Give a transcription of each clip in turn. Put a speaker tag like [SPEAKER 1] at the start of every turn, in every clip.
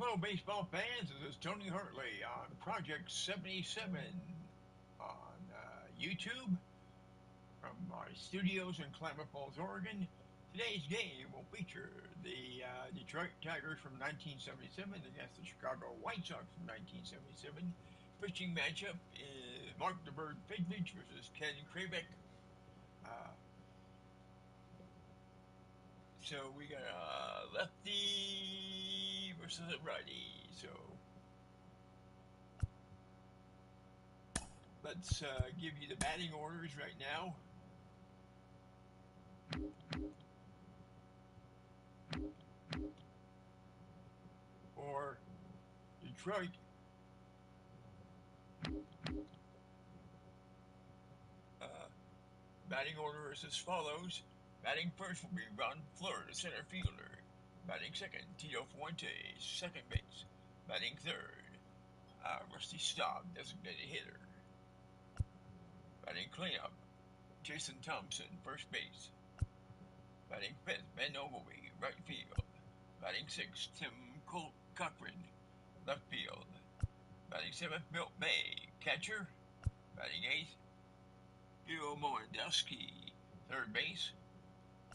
[SPEAKER 1] Hello, baseball fans. This is Tony Hartley on Project 77 on YouTube from my studios in Klamath Falls, Oregon. Today's game will feature the Detroit Tigers from 1977 against the Chicago White Sox from 1977. Pitching matchup is Mark the Bird Fidvich versus Ken Krabeck. So we got a lefty versus a righty. So let's give you the batting orders right now. For Detroit, batting order is as follows. Batting first will be Ron Fleur, the center fielder. Batting second, Tito Fuentes, second base. Batting third, Rusty Staub, designated hitter. Batting cleanup, Jason Thompson, first base. Batting fifth, Ben Ogilvy, right field. Batting sixth, Tim Cochran, left field. Batting seventh, Milt May, catcher. Batting eighth, Gil Mowandowski, third base.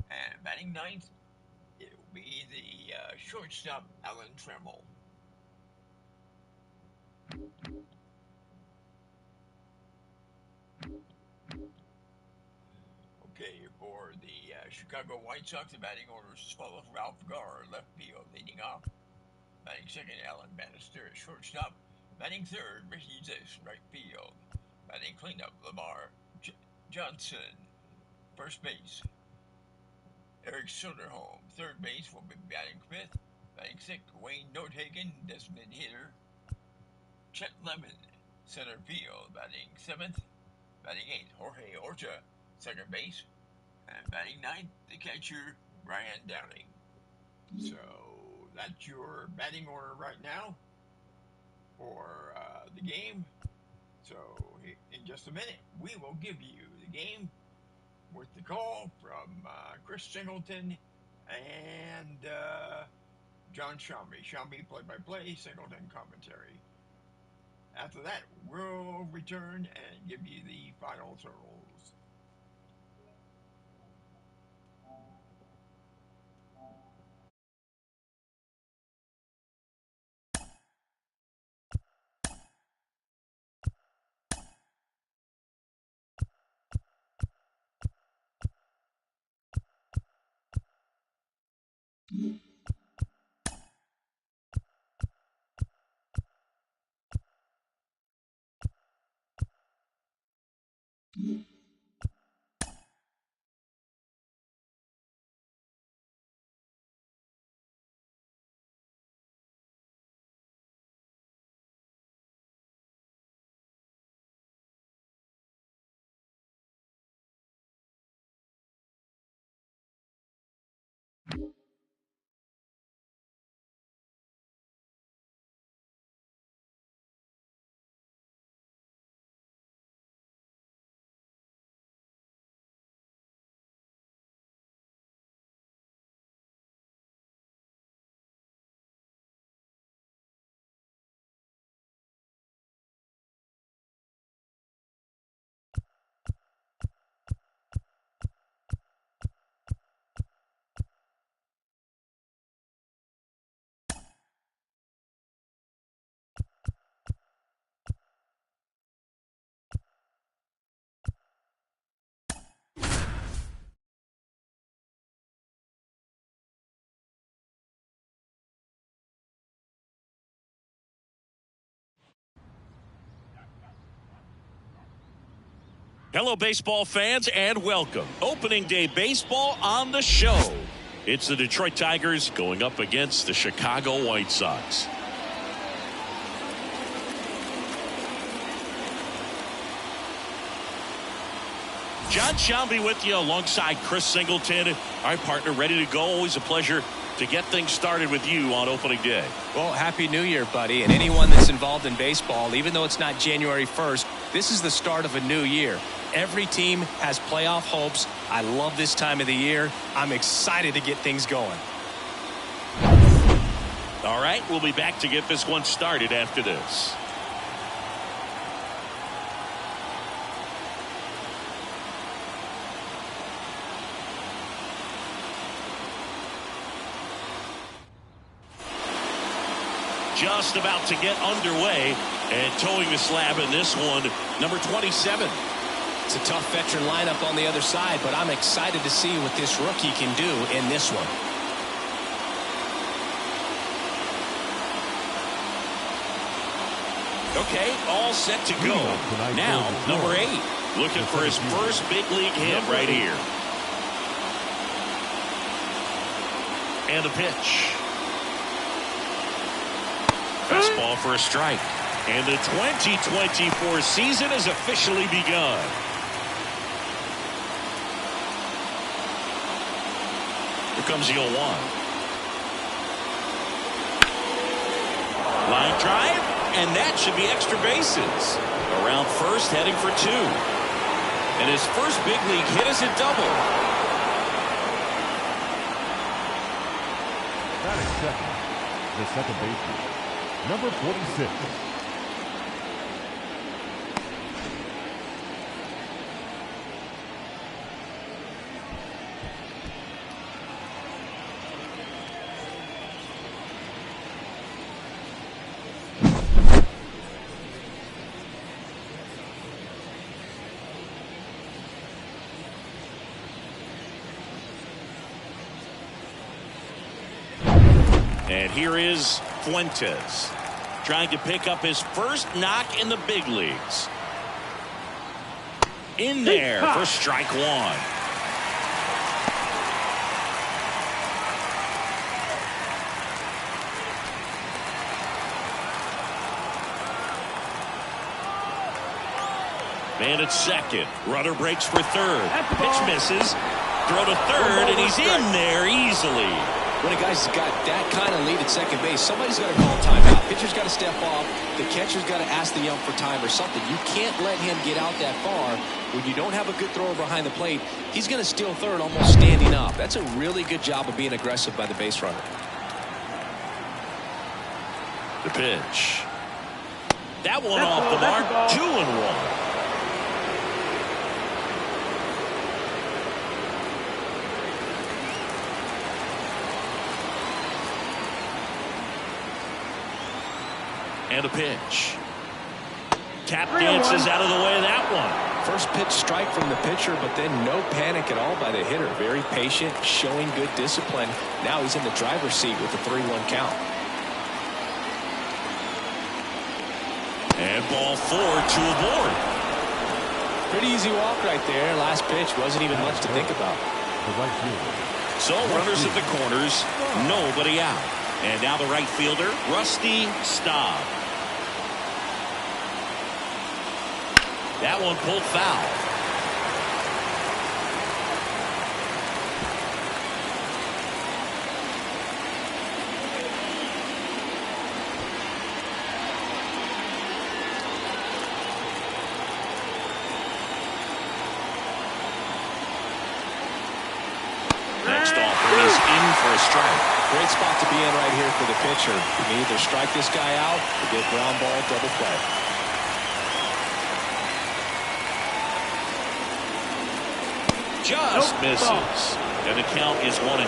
[SPEAKER 1] And batting ninth, it will be the shortstop, Alan Trammell. Okay, for the Chicago White Sox, the batting orders as follows. Ralph Garr, left field, leading off. Batting second, Alan Bannister, shortstop. Batting third, Ricky Ziss, right field. Batting cleanup, Lamar Johnson, first base. Eric Soderholm, third base, will be batting fifth. Batting sixth, Wayne Nordhagen, designated hitter. Chet Lemon, center field, batting seventh. Batting eighth, Jorge Orta, second base. And batting ninth, the catcher, Brian Downing. So that's your batting order right now for the game. So in just a minute, we will give you the game with the call from Chris Singleton and John Shambi. Shambi play-by-play, Singleton commentary. After that, we'll return and give you the final totals.
[SPEAKER 2] Hello, baseball fans, and welcome. Opening day baseball on the show. It's the Detroit Tigers going up against the Chicago White Sox. John Shambi with you alongside Chris Singleton. Our partner ready to go. Always a pleasure to get things started with you on opening day.
[SPEAKER 3] Well, Happy New Year, buddy. And anyone that's involved in baseball, even though it's not January 1st, this is the start of a new year. Every team has playoff hopes. I love this time of the year. I'm excited to get things going.
[SPEAKER 2] The All right, we'll be back to get this one started after this. Just about to get underway, and towing the slab in this one, number 27.
[SPEAKER 3] It's a tough veteran lineup on the other side, but I'm excited to see what this rookie can do in this one.
[SPEAKER 2] Okay, all set to go. Now, number 8, looking for his first big league hit right here. And a pitch. Fastball for a strike. And the 2024 season has officially begun. Here comes the 0-1. Line drive, and that should be extra bases. Around first, heading for 2. And his first big league hit is a double.
[SPEAKER 4] Batting second, the second baseman, number 46.
[SPEAKER 2] And here is Fuentes, trying to pick up his first knock in the big leagues. In there for strike 1. Man at second. Runner breaks for third. Pitch misses. Throw to third, and he's in there easily.
[SPEAKER 3] When a guy's got that kind of lead at second base, somebody's got to call a timeout. Pitcher's got to step off. The catcher's got to ask the ump for time or something. You can't let him get out that far. When you don't have a good thrower behind the plate, he's going to steal third almost standing up. That's a really good job of being aggressive by the base runner.
[SPEAKER 2] The pitch. That one off the mark. 2-1. And a pitch. Tap dances out of the way of that one.
[SPEAKER 3] First pitch strike from the pitcher, but then no panic at all by the hitter. Very patient, showing good discipline. Now he's in the driver's seat with the 3-1 count.
[SPEAKER 2] And ball 4, 2 aboard.
[SPEAKER 3] Pretty easy walk right there. Last pitch wasn't even much to think about.
[SPEAKER 2] So runners at the corners, nobody out. And now the right fielder, Rusty Staub. That one pulled foul. Next offering is in for a strike.
[SPEAKER 3] Great spot to be in right here for the pitcher. You can either strike this guy out or get ground ball, double play.
[SPEAKER 2] Just misses. And the count is 1-2.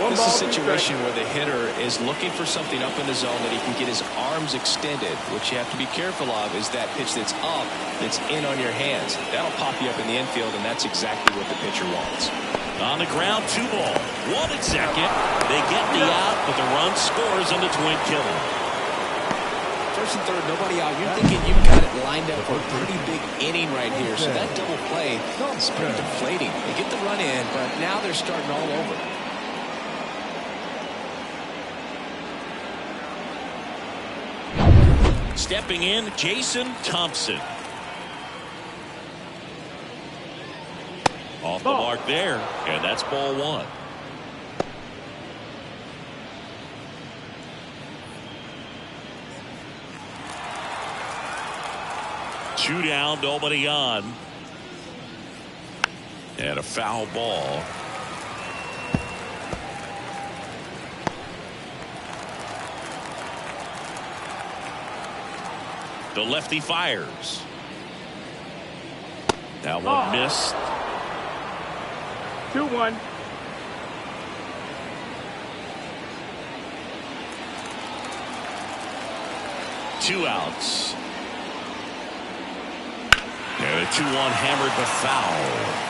[SPEAKER 3] This is a situation where the hitter is looking for something up in the zone that he can get his arms extended. What you have to be careful of is that pitch that's up, that's in on your hands. That'll pop you up in the infield, and that's exactly what the pitcher wants.
[SPEAKER 2] On the ground, 2 ball. 1 at second. They get the out, but the run scores on the twin killer.
[SPEAKER 3] First and third, nobody out. You're thinking you've got it lined up for a pretty big inning right here. So that double play is pretty deflating. They get the run in, but now they're starting all over.
[SPEAKER 2] Stepping in, Jason Thompson. Off the mark there, and that's ball 1. Two down, nobody on. And a foul ball. The lefty fires. That one missed.
[SPEAKER 5] 2-1.
[SPEAKER 2] Two outs. And a 2-1 hammered but foul.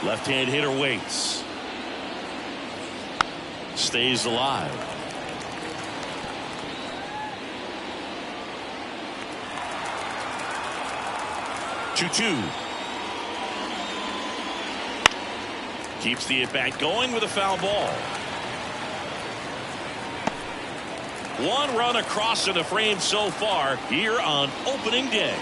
[SPEAKER 2] Left-hand hitter waits. Stays alive. Two. Keeps the at-bat going with a foul ball. One run across to the frame so far here on opening day.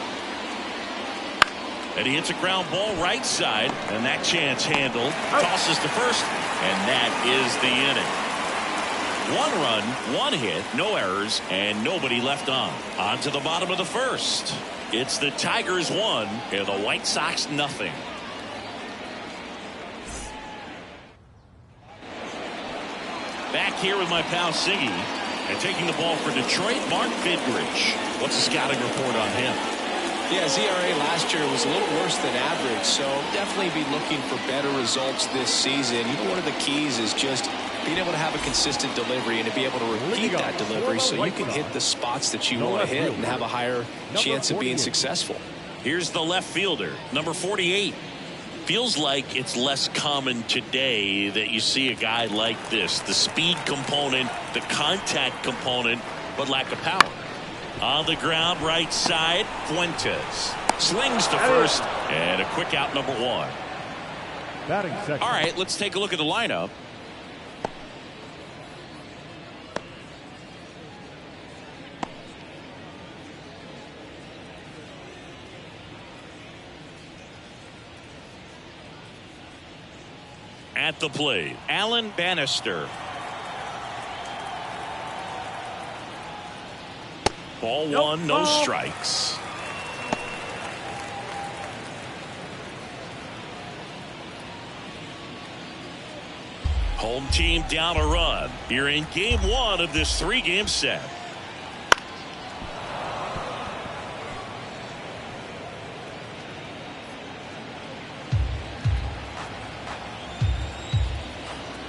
[SPEAKER 2] And he hits a ground ball right side, and that chance handled. Tosses to first, and that is the inning. One run, one hit, no errors, and nobody left on. On to the bottom of the first. It's the Tigers 1 and the White Sox nothing. Back here with my pal Siggy, and taking the ball for Detroit, Mark Vidrich. What's the scouting report on him?
[SPEAKER 3] Yeah, his ERA last year was a little worse than average, so definitely be looking for better results this season. You know, one of the keys is just being able to have a consistent delivery and to be able to repeat that delivery so you can hit the spots that you want to hit and have a higher chance of being successful.
[SPEAKER 2] Here's the left fielder, number 48. Feels like it's less common today that you see a guy like this. The speed component, the contact component, but lack of power. On the ground, right side, Fuentes. Slings to first, and a quick out, number 1.
[SPEAKER 4] Batting second.
[SPEAKER 2] All right, let's take a look at the lineup. At the plate, Alan Bannister. Ball one, no strikes. Home team down a run. You're in game 1 of this 3-game set.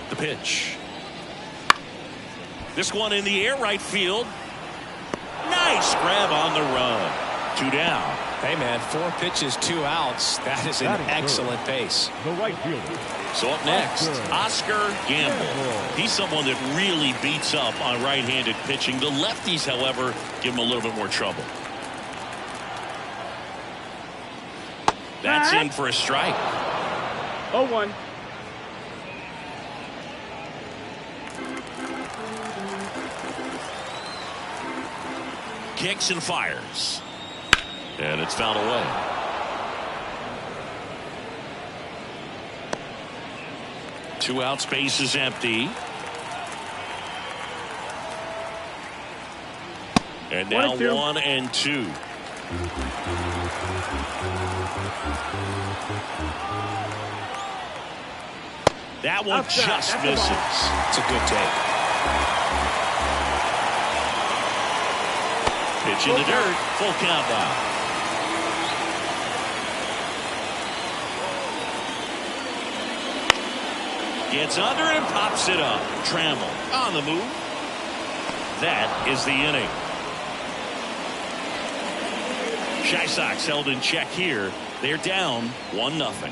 [SPEAKER 2] The pitch. This one in the air, right field. Nice grab on the run. 2 down.
[SPEAKER 3] Hey, man, 4 pitches, 2 outs. That is an excellent pace.
[SPEAKER 4] The right fielder.
[SPEAKER 2] So up next, Oscar Gamble. He's someone that really beats up on right-handed pitching. The lefties, however, give him a little bit more trouble. That's in for a strike.
[SPEAKER 5] 0-1.
[SPEAKER 2] Kicks and fires. And it's fouled away. Two out, space is empty. And now 1 and 2. That one just misses.
[SPEAKER 3] It's a good take.
[SPEAKER 2] Pitch in the dirt. Full count now. Gets under and pops it up. Trammell on the move. That is the inning. Chi Sox held in check here. They're down 1-0.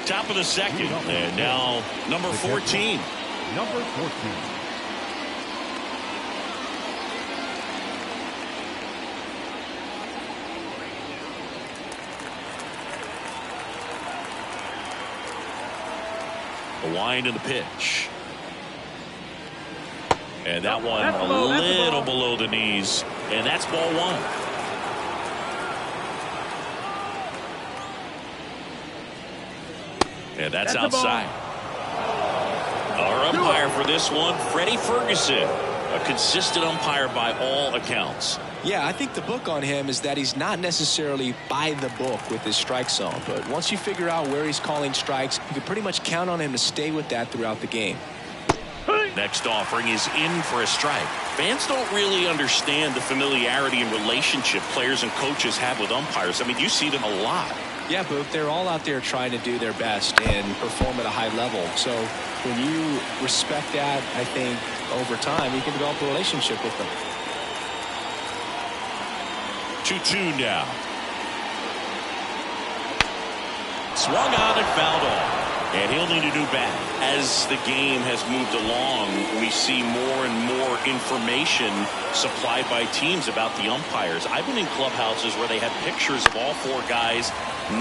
[SPEAKER 2] Top of the second, and now number 14.
[SPEAKER 4] Number 14.
[SPEAKER 2] The wind and the pitch. And that one a little below the knees, and that's ball 1. And that's outside. Our umpire for this one, Freddie Ferguson. A consistent umpire by all accounts.
[SPEAKER 3] Yeah, I think the book on him is that he's not necessarily by the book with his strike zone. But once you figure out where he's calling strikes, you can pretty much count on him to stay with that throughout the game.
[SPEAKER 2] Next offering is in for a strike. Fans don't really understand the familiarity and relationship players and coaches have with umpires. I mean, you see them a lot.
[SPEAKER 3] Yeah, Boop, they're all out there trying to do their best and perform at a high level. So when you respect that, I think over time you can develop a relationship with them.
[SPEAKER 2] 2-2 now. Swung on and fouled off. And he'll need a new bat. As the game has moved along, we see more and more information supplied by teams about the umpires. I've been in clubhouses where they have pictures of all four guys,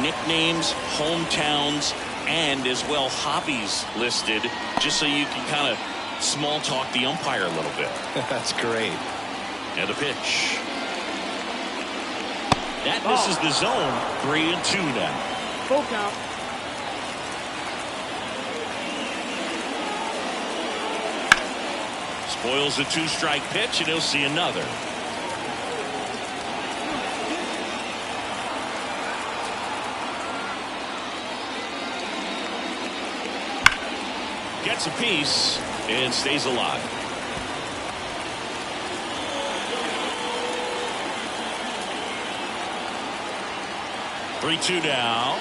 [SPEAKER 2] nicknames, hometowns, and as well hobbies listed, just so you can kind of small talk the umpire a little bit.
[SPEAKER 3] That's great.
[SPEAKER 2] And the pitch. That misses the zone. 3-2 now.
[SPEAKER 5] Full count.
[SPEAKER 2] Spoils a 2-strike pitch, and he'll see another. Gets a piece and stays alive. Three-two now.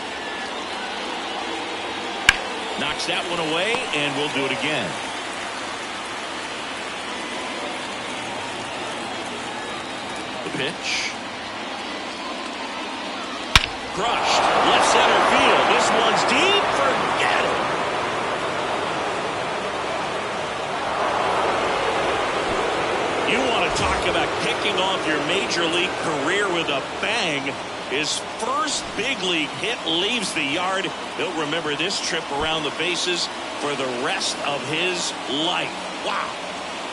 [SPEAKER 2] Knocks that one away, and we'll do it again. Pitch. Crushed. Left center field. This one's deep. Forget it. You want to talk about kicking off your major league career with a bang. His first big league hit leaves the yard. He'll remember this trip around the bases for the rest of his life. Wow.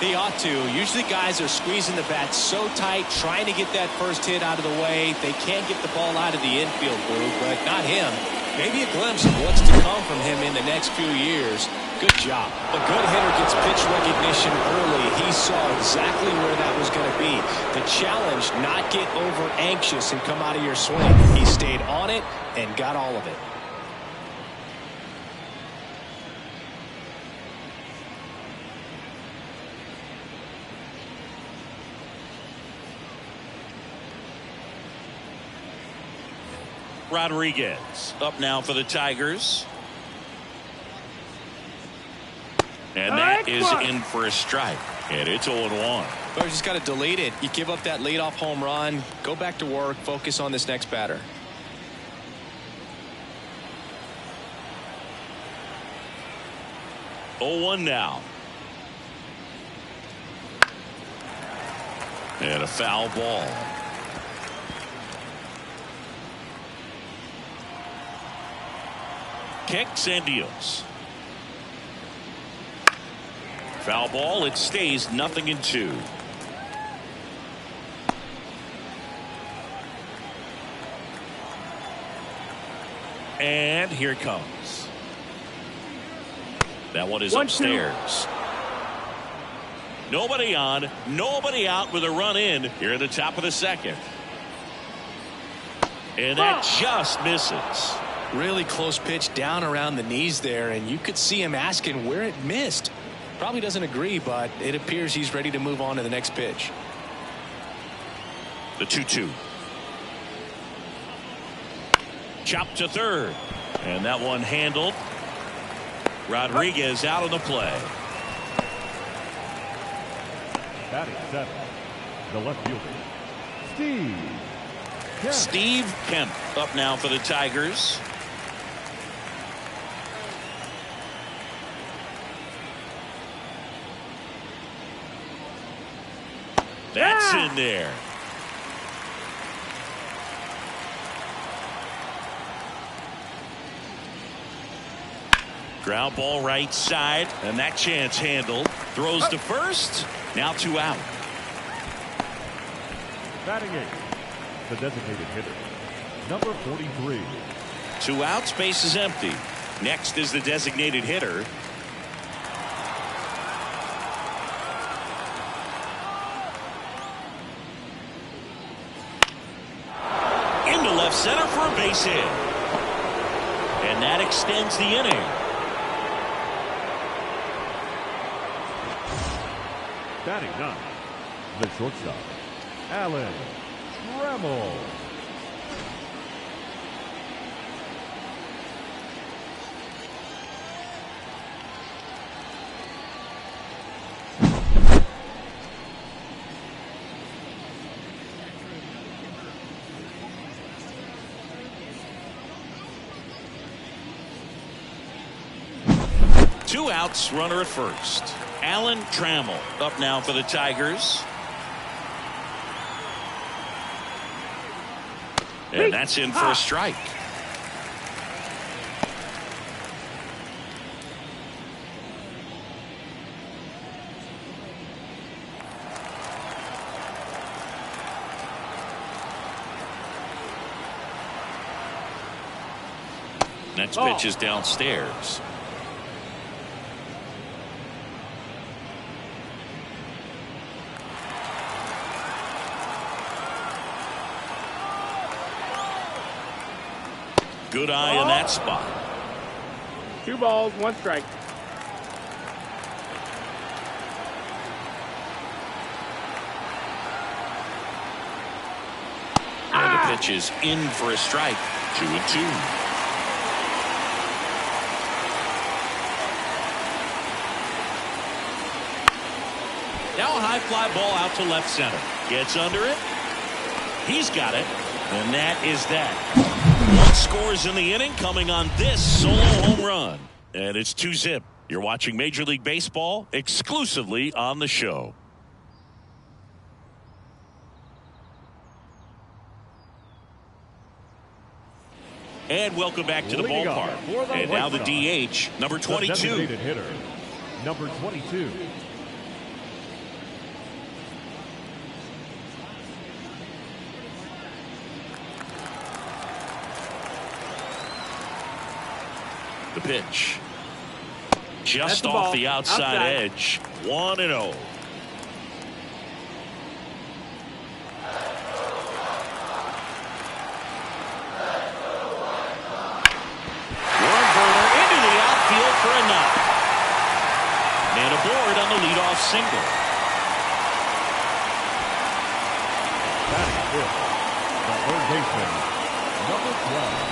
[SPEAKER 3] He ought to. Usually guys are squeezing the bat so tight, trying to get that first hit out of the way. They can't get the ball out of the infield, Blue, but not him. Maybe a glimpse of what's to come from him in the next few years. Good job. A good hitter gets pitch recognition early. He saw exactly where that was going to be. The challenge, not get over anxious and come out of your swing. He stayed on it and got all of it.
[SPEAKER 2] Rodriguez up now for the Tigers. And that is in for a strike. And it's 0-1.
[SPEAKER 3] Well, you just got to delete it. You give up that leadoff home run. Go back to work. Focus on this next batter.
[SPEAKER 2] Now. And a foul ball. Kicks and deals. Foul ball. It stays 0-2. And here it comes. That one is upstairs. Nobody on, nobody out with a run in here at the top of the second. And that just misses.
[SPEAKER 3] Really close pitch down around the knees there, and you could see him asking where it missed. Probably doesn't agree, but it appears he's ready to move on to the next pitch.
[SPEAKER 2] The 2-2. Chopped to third. And that one handled. Rodriguez out on the play.
[SPEAKER 4] Batting seven, the left fielder, Steve Kemp.
[SPEAKER 2] Steve Kemp up now for the Tigers. That's in there. Ground ball right side, and that chance handled. Throws to first. Now 2 out.
[SPEAKER 4] Batting eight, the designated hitter, number 43.
[SPEAKER 2] 2 outs, base is empty. Next is the designated hitter. left center for a base hit. And that extends the inning.
[SPEAKER 4] Batting 9, the shortstop, Alan Trammell.
[SPEAKER 2] Two outs, runner at first. Alan Trammell up now for the Tigers. And that's in for a strike. Next pitch is downstairs. Good eye in that spot.
[SPEAKER 5] 2 balls, 1 strike.
[SPEAKER 2] And the pitch is in for a strike. 2-2. Now a high fly ball out to left center. Gets under it. He's got it. And that is that. 1 scores in the inning coming on this solo home run. And it's 2-zip. You're watching Major League Baseball exclusively on the show. And welcome back to the ballpark. And now the DH, number 22.
[SPEAKER 4] The designated hitter, number 22.
[SPEAKER 2] The pitch. Just off the outside edge. 1-0. Into the outfield for a knock. And aboard on the leadoff single.
[SPEAKER 4] Batting 5th, the third baseman, number 12.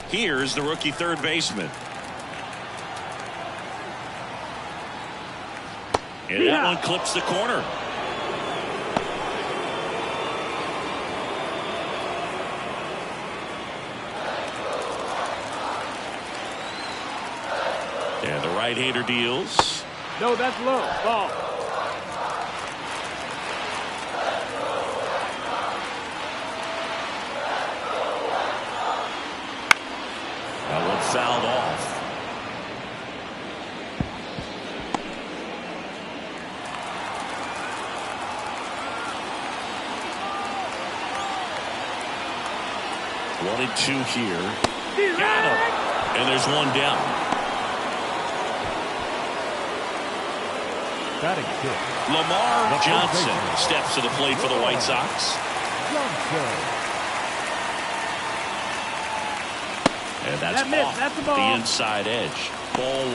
[SPEAKER 2] Here's the rookie third baseman. And that one clips the corner. And the right-hander deals.
[SPEAKER 5] No, that's low. Ball.
[SPEAKER 2] That one fouled off. One and two here. Got him. And there's one down.
[SPEAKER 4] Batting 6th,
[SPEAKER 2] Lamar Johnson steps to the plate for the White Sox.
[SPEAKER 4] Johnson.
[SPEAKER 2] And that's off
[SPEAKER 5] that's
[SPEAKER 2] the inside edge. Ball 1.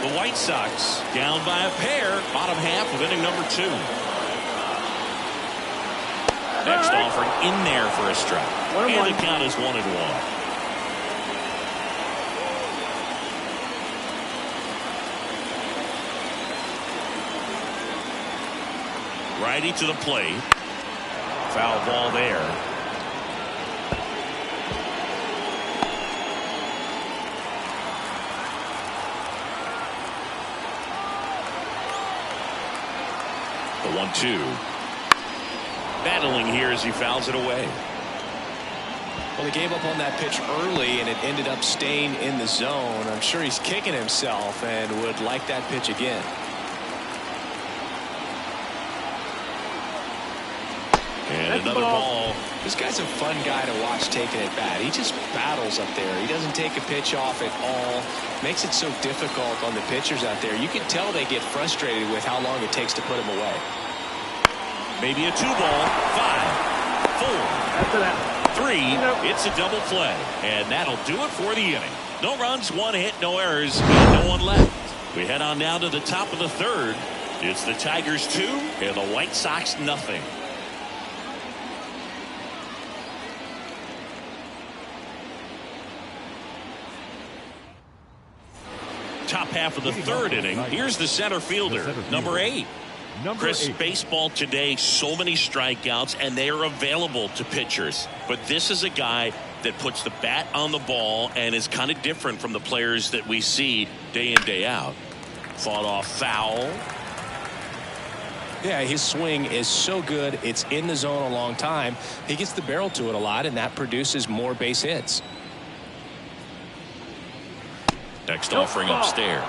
[SPEAKER 2] The White Sox down by a pair, bottom half of inning number 2. Next offering in there for a strike. And the count is 1-1. Righty to the plate. Foul ball there. The 1-2. Battling here as he fouls it away.
[SPEAKER 3] Well, he gave up on that pitch early, and it ended up staying in the zone. I'm sure he's kicking himself and would like that pitch again.
[SPEAKER 2] And another ball.
[SPEAKER 3] This guy's a fun guy to watch taking at bat. He just battles up there. He doesn't take a pitch off at all. Makes it so difficult on the pitchers out there. You can tell they get frustrated with how long it takes to put him away.
[SPEAKER 2] Maybe a 2-ball. 5, 4, 3. It's a double play. And that'll do it for the inning. No runs, 1 hit, no errors, and no one left. We head on down to the top of the third. It's the Tigers 2 and the White Sox nothing. Top half of the third inning. Here's the center fielder, number 8. Chris, baseball today, so many strikeouts, and they are available to pitchers. But this is a guy that puts the bat on the ball and is kind of different from the players that we see day in, day out. Fought off foul.
[SPEAKER 3] Yeah, his swing is so good. It's in the zone a long time. He gets the barrel to it a lot, and that produces more base hits.
[SPEAKER 2] Next offering upstairs.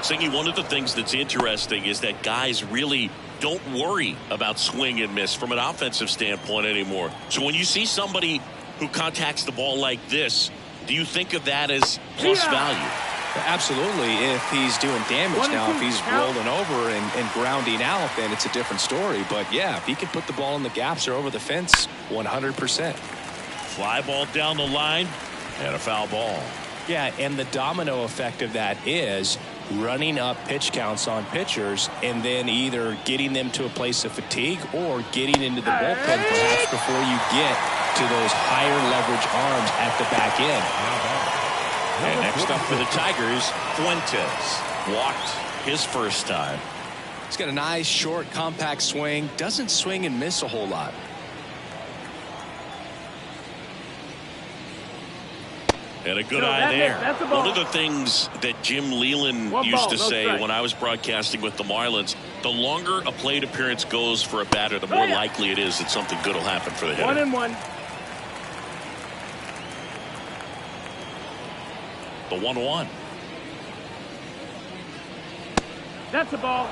[SPEAKER 2] Singy, one of the things that's interesting is that guys really don't worry about swing and miss from an offensive standpoint anymore. So when you see somebody who contacts the ball like this, do you think of that as plus value?
[SPEAKER 3] Absolutely. If he's doing damage now, if he's rolling over and grounding out, then it's a different story. But yeah, if he can put the ball in the gaps or over the fence, 100%.
[SPEAKER 2] Fly ball down the line and a foul ball.
[SPEAKER 3] Yeah, and the domino effect of that is running up pitch counts on pitchers and then either getting them to a place of fatigue or getting into the bullpen perhaps before you get to those higher leverage arms at the back end.
[SPEAKER 2] And next up for the Tigers, Fuentes. Walked his first time.
[SPEAKER 3] He's got a nice, short, compact swing. Doesn't swing and miss a whole lot.
[SPEAKER 2] And a good eye there. One of the things that Jim Leland used to say when I was broadcasting with the Marlins, the longer a plate appearance goes for a batter, the more likely it is that something good will happen for the hitter.
[SPEAKER 5] 1-1.
[SPEAKER 2] The 1-1.
[SPEAKER 5] That's a ball.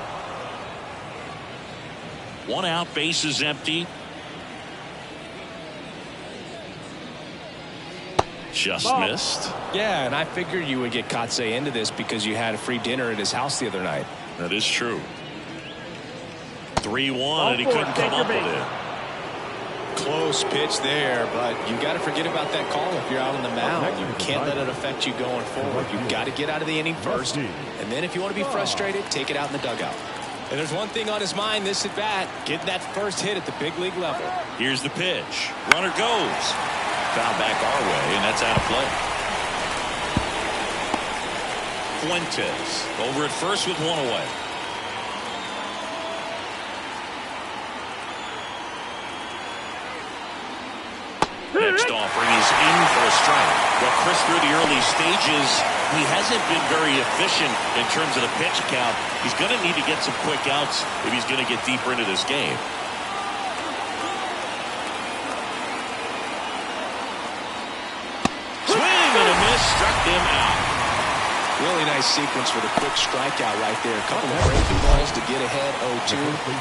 [SPEAKER 2] 1 out, base is empty. Just missed.
[SPEAKER 3] Yeah, and I figured you would get Kotsay into this because you had a free dinner at his house the other night.
[SPEAKER 2] That is true. 3-1, and he couldn't come up with it.
[SPEAKER 3] Close pitch there, but you got to forget about that call if you're out on the mound. You can't let it affect you going forward. You've got to get out of the inning first, and then if you want to be frustrated, take it out in the dugout. And there's one thing on his mind this at bat, getting that first hit at the big league level.
[SPEAKER 2] Here's the pitch. Runner goes. Foul back our way, and that's out of play. Fuentes over at first with 1 away. Next offering is in for a strike. Well, Chris, through the early stages, he hasn't been very efficient in terms of the pitch count. He's going to need to get some quick outs if he's going to get deeper into this game. Struck them out.
[SPEAKER 3] Really nice sequence for the quick strikeout right there. A couple of breaking balls to get ahead 0-2.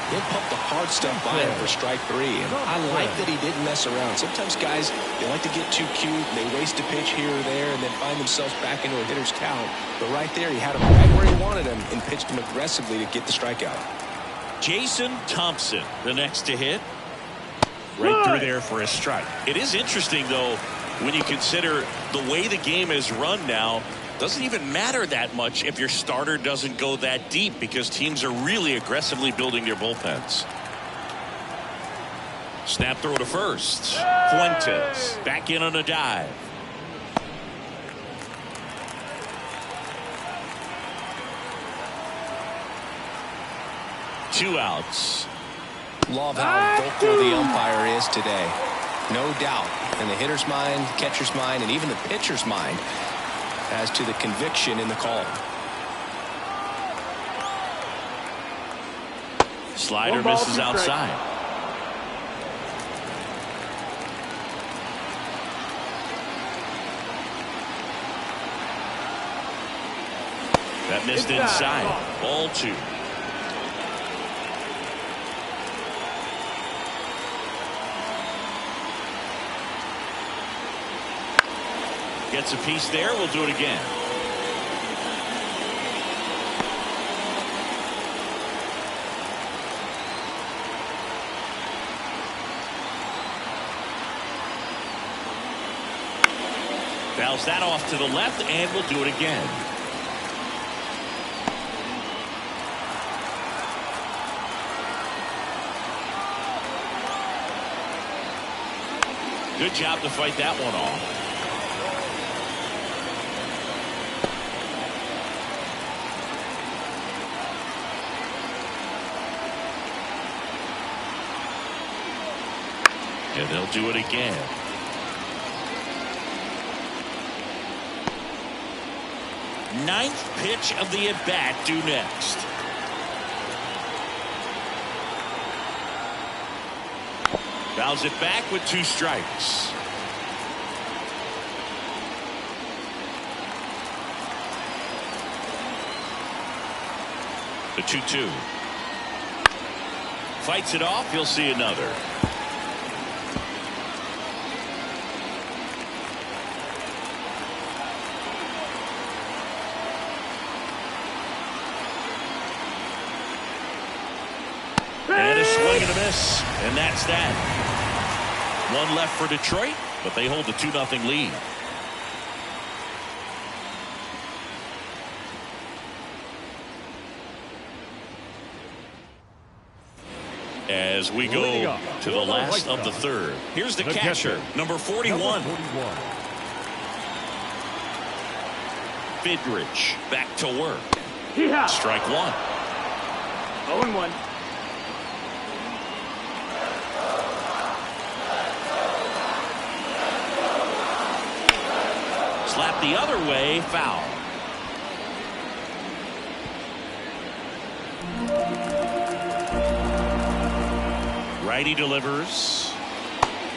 [SPEAKER 3] Then pump the hard stuff by him for strike 3. And I like that he didn't mess around. Sometimes guys, they like to get too cute. They waste a pitch here or there and then find themselves back into a hitter's count. But right there, he had him right where he wanted him and pitched him aggressively to get the strikeout.
[SPEAKER 2] Jason Thompson, the next to hit. Right through there for a strike. It is interesting, though, when you consider the way the game is run now, doesn't even matter that much if your starter doesn't go that deep because teams are really aggressively building their bullpens. Snap throw to first. Fuentes back in on a dive. Two outs.
[SPEAKER 3] Love how vocal the umpire is today. No doubt in the hitter's mind, catcher's mind, and even the pitcher's mind as to the conviction in the call.
[SPEAKER 2] Slider misses outside. That missed inside. Ball 2. Gets a piece there. We'll do it again. Fouls that off to the left, and we'll do it again. Good job to fight that one off. And they'll do it again. Ninth pitch of the at-bat due next. Fouls it back with 2 strikes. The 2-2. Fights it off. You'll see another. And a swing and a miss. And that's that. One left for Detroit, but they hold the 2-0 lead. As we go to the last of the third. Here's the catcher, number 41. Bidrich back to work.
[SPEAKER 5] Yeah.
[SPEAKER 2] Strike 1.
[SPEAKER 5] 0-1.
[SPEAKER 2] Slap the other way, foul. Righty delivers.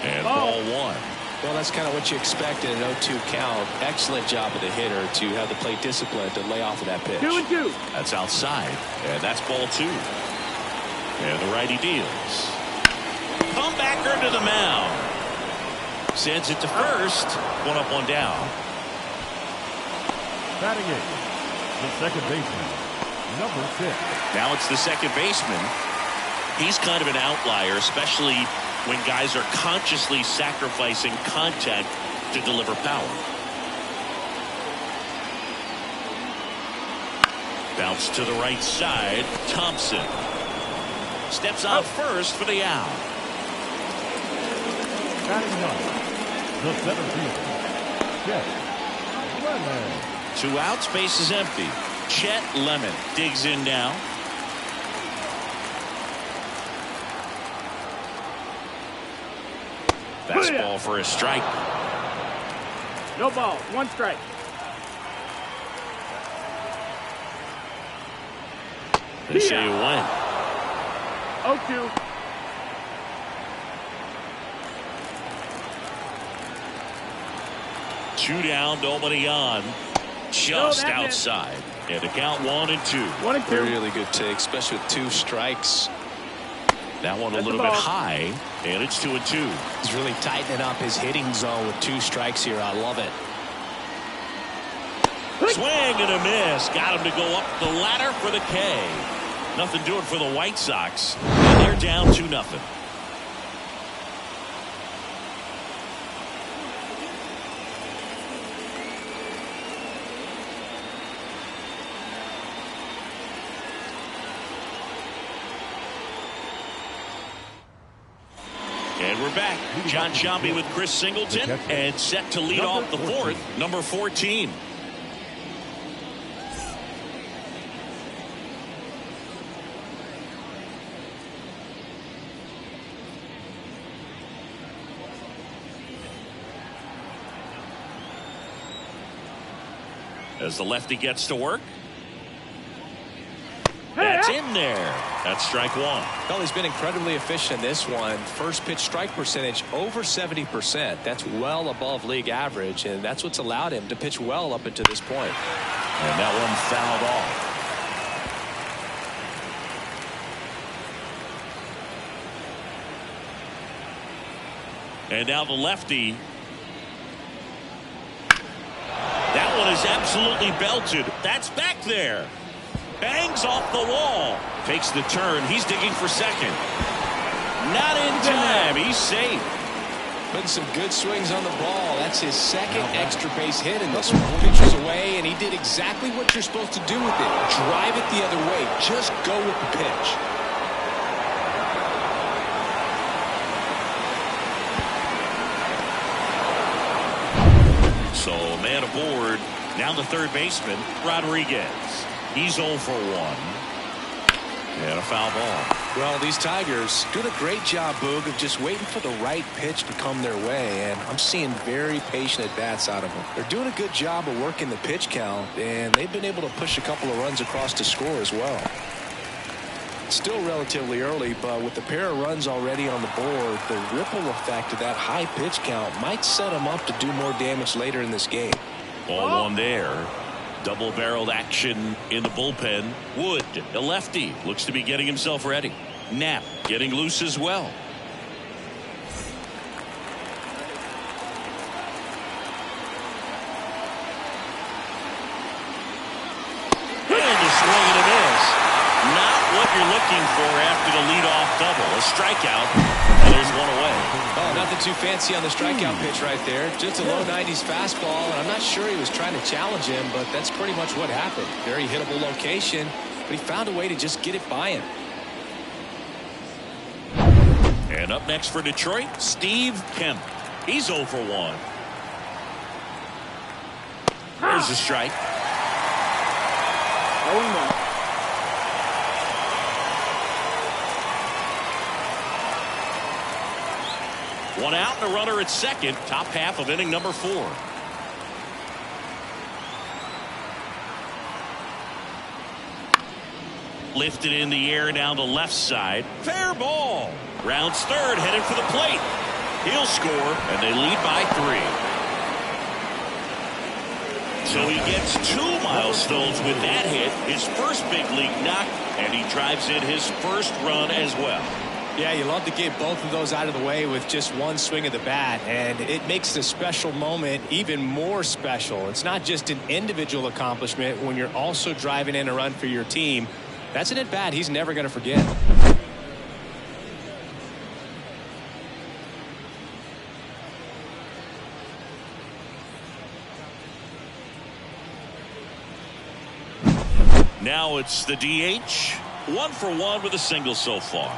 [SPEAKER 2] And ball 1.
[SPEAKER 3] Well, that's kind of what you expect in an 0-2 count. Excellent job of the hitter to have the plate discipline to lay off of that pitch.
[SPEAKER 5] 2-2.
[SPEAKER 2] That's outside. And that's ball 2. And the righty deals. Comebacker to the mound. Sends it to first. 1 up, 1 down.
[SPEAKER 4] Batting it, the second baseman, number 6.
[SPEAKER 2] Now it's the second baseman. He's kind of an outlier, especially when guys are consciously sacrificing contact to deliver power. Bounce to the right side. Thompson steps out first for the out.
[SPEAKER 4] Batting ninth, the center fielder, Chet Lemon.
[SPEAKER 2] 2 outs, base is empty. Chet Lemon digs in now. Fastball for a strike.
[SPEAKER 5] No ball. 1 strike.
[SPEAKER 2] They say you win.
[SPEAKER 5] 0-2.
[SPEAKER 2] Two down, nobody on. Just outside. And to count 1-2.
[SPEAKER 5] 1-2.
[SPEAKER 3] Really good take, especially with 2 strikes.
[SPEAKER 2] That one a little bit high, and it's 2-2.
[SPEAKER 3] He's really tightening up his hitting zone with 2 strikes here. I love it.
[SPEAKER 2] Swing and a miss. Got him to go up the ladder for the K. Nothing doing for the White Sox. And they're down 2-0. And we're back. John Sciambi with Chris Singleton, and set to lead off the fourth, number 14. As the lefty gets to work. That's It's in there. That's strike one.
[SPEAKER 3] Well, he's been incredibly efficient in this one. First pitch strike percentage over 70%. That's well above league average, and that's what's allowed him to pitch well up until this point.
[SPEAKER 2] And that one fouled off. And now the lefty. That one is absolutely belted. That's back there. Bangs off the wall. Takes the turn. He's digging for second. Not in time. He's safe.
[SPEAKER 3] Putting some good swings on the ball. That's his second extra base hit in this one. Pitches away, and he did exactly what you're supposed to do with it. Drive it the other way. Just go with the pitch.
[SPEAKER 2] So man aboard. Now the third baseman, Rodriguez. He's 0 for 1. And a foul ball.
[SPEAKER 3] Well, these Tigers doing a great job, Boog, of just waiting for the right pitch to come their way, and I'm seeing very patient at-bats out of them. They're doing a good job of working the pitch count, and they've been able to push a couple of runs across to score as well. It's still relatively early, but with the pair of runs already on the board, the ripple effect of that high pitch count might set them up to do more damage later in this game.
[SPEAKER 2] Ball one there. Double-barreled action in the bullpen. Wood, the lefty, looks to be getting himself ready. Knapp getting loose as well. And a swing and a miss. Not what you're looking for after the leadoff double. A strikeout, and there's one away.
[SPEAKER 3] Oh, nothing too fancy on the strikeout pitch right there. Just a low 90s fastball, and I'm not sure he was trying to challenge him, but that's pretty much what happened. Very hittable location, but he found a way to just get it by him.
[SPEAKER 2] And up next for Detroit, Steve Kemp. He's 0 for 1. There's a strike.
[SPEAKER 5] 0-1.
[SPEAKER 2] One out and a runner at second. Top half of inning number 4. Lifted in the air down the left side. Fair ball. Rounds third, headed for the plate. He'll score, and they lead by 3. So he gets 2 milestones with that hit. His first big league knock, and he drives in his first run as well.
[SPEAKER 3] Yeah, you love to get both of those out of the way with just one swing of the bat, and it makes the special moment even more special. It's not just an individual accomplishment when you're also driving in a run for your team. That's an at-bat he's never going to forget.
[SPEAKER 2] Now it's the DH. 1 for 1 with a single so far.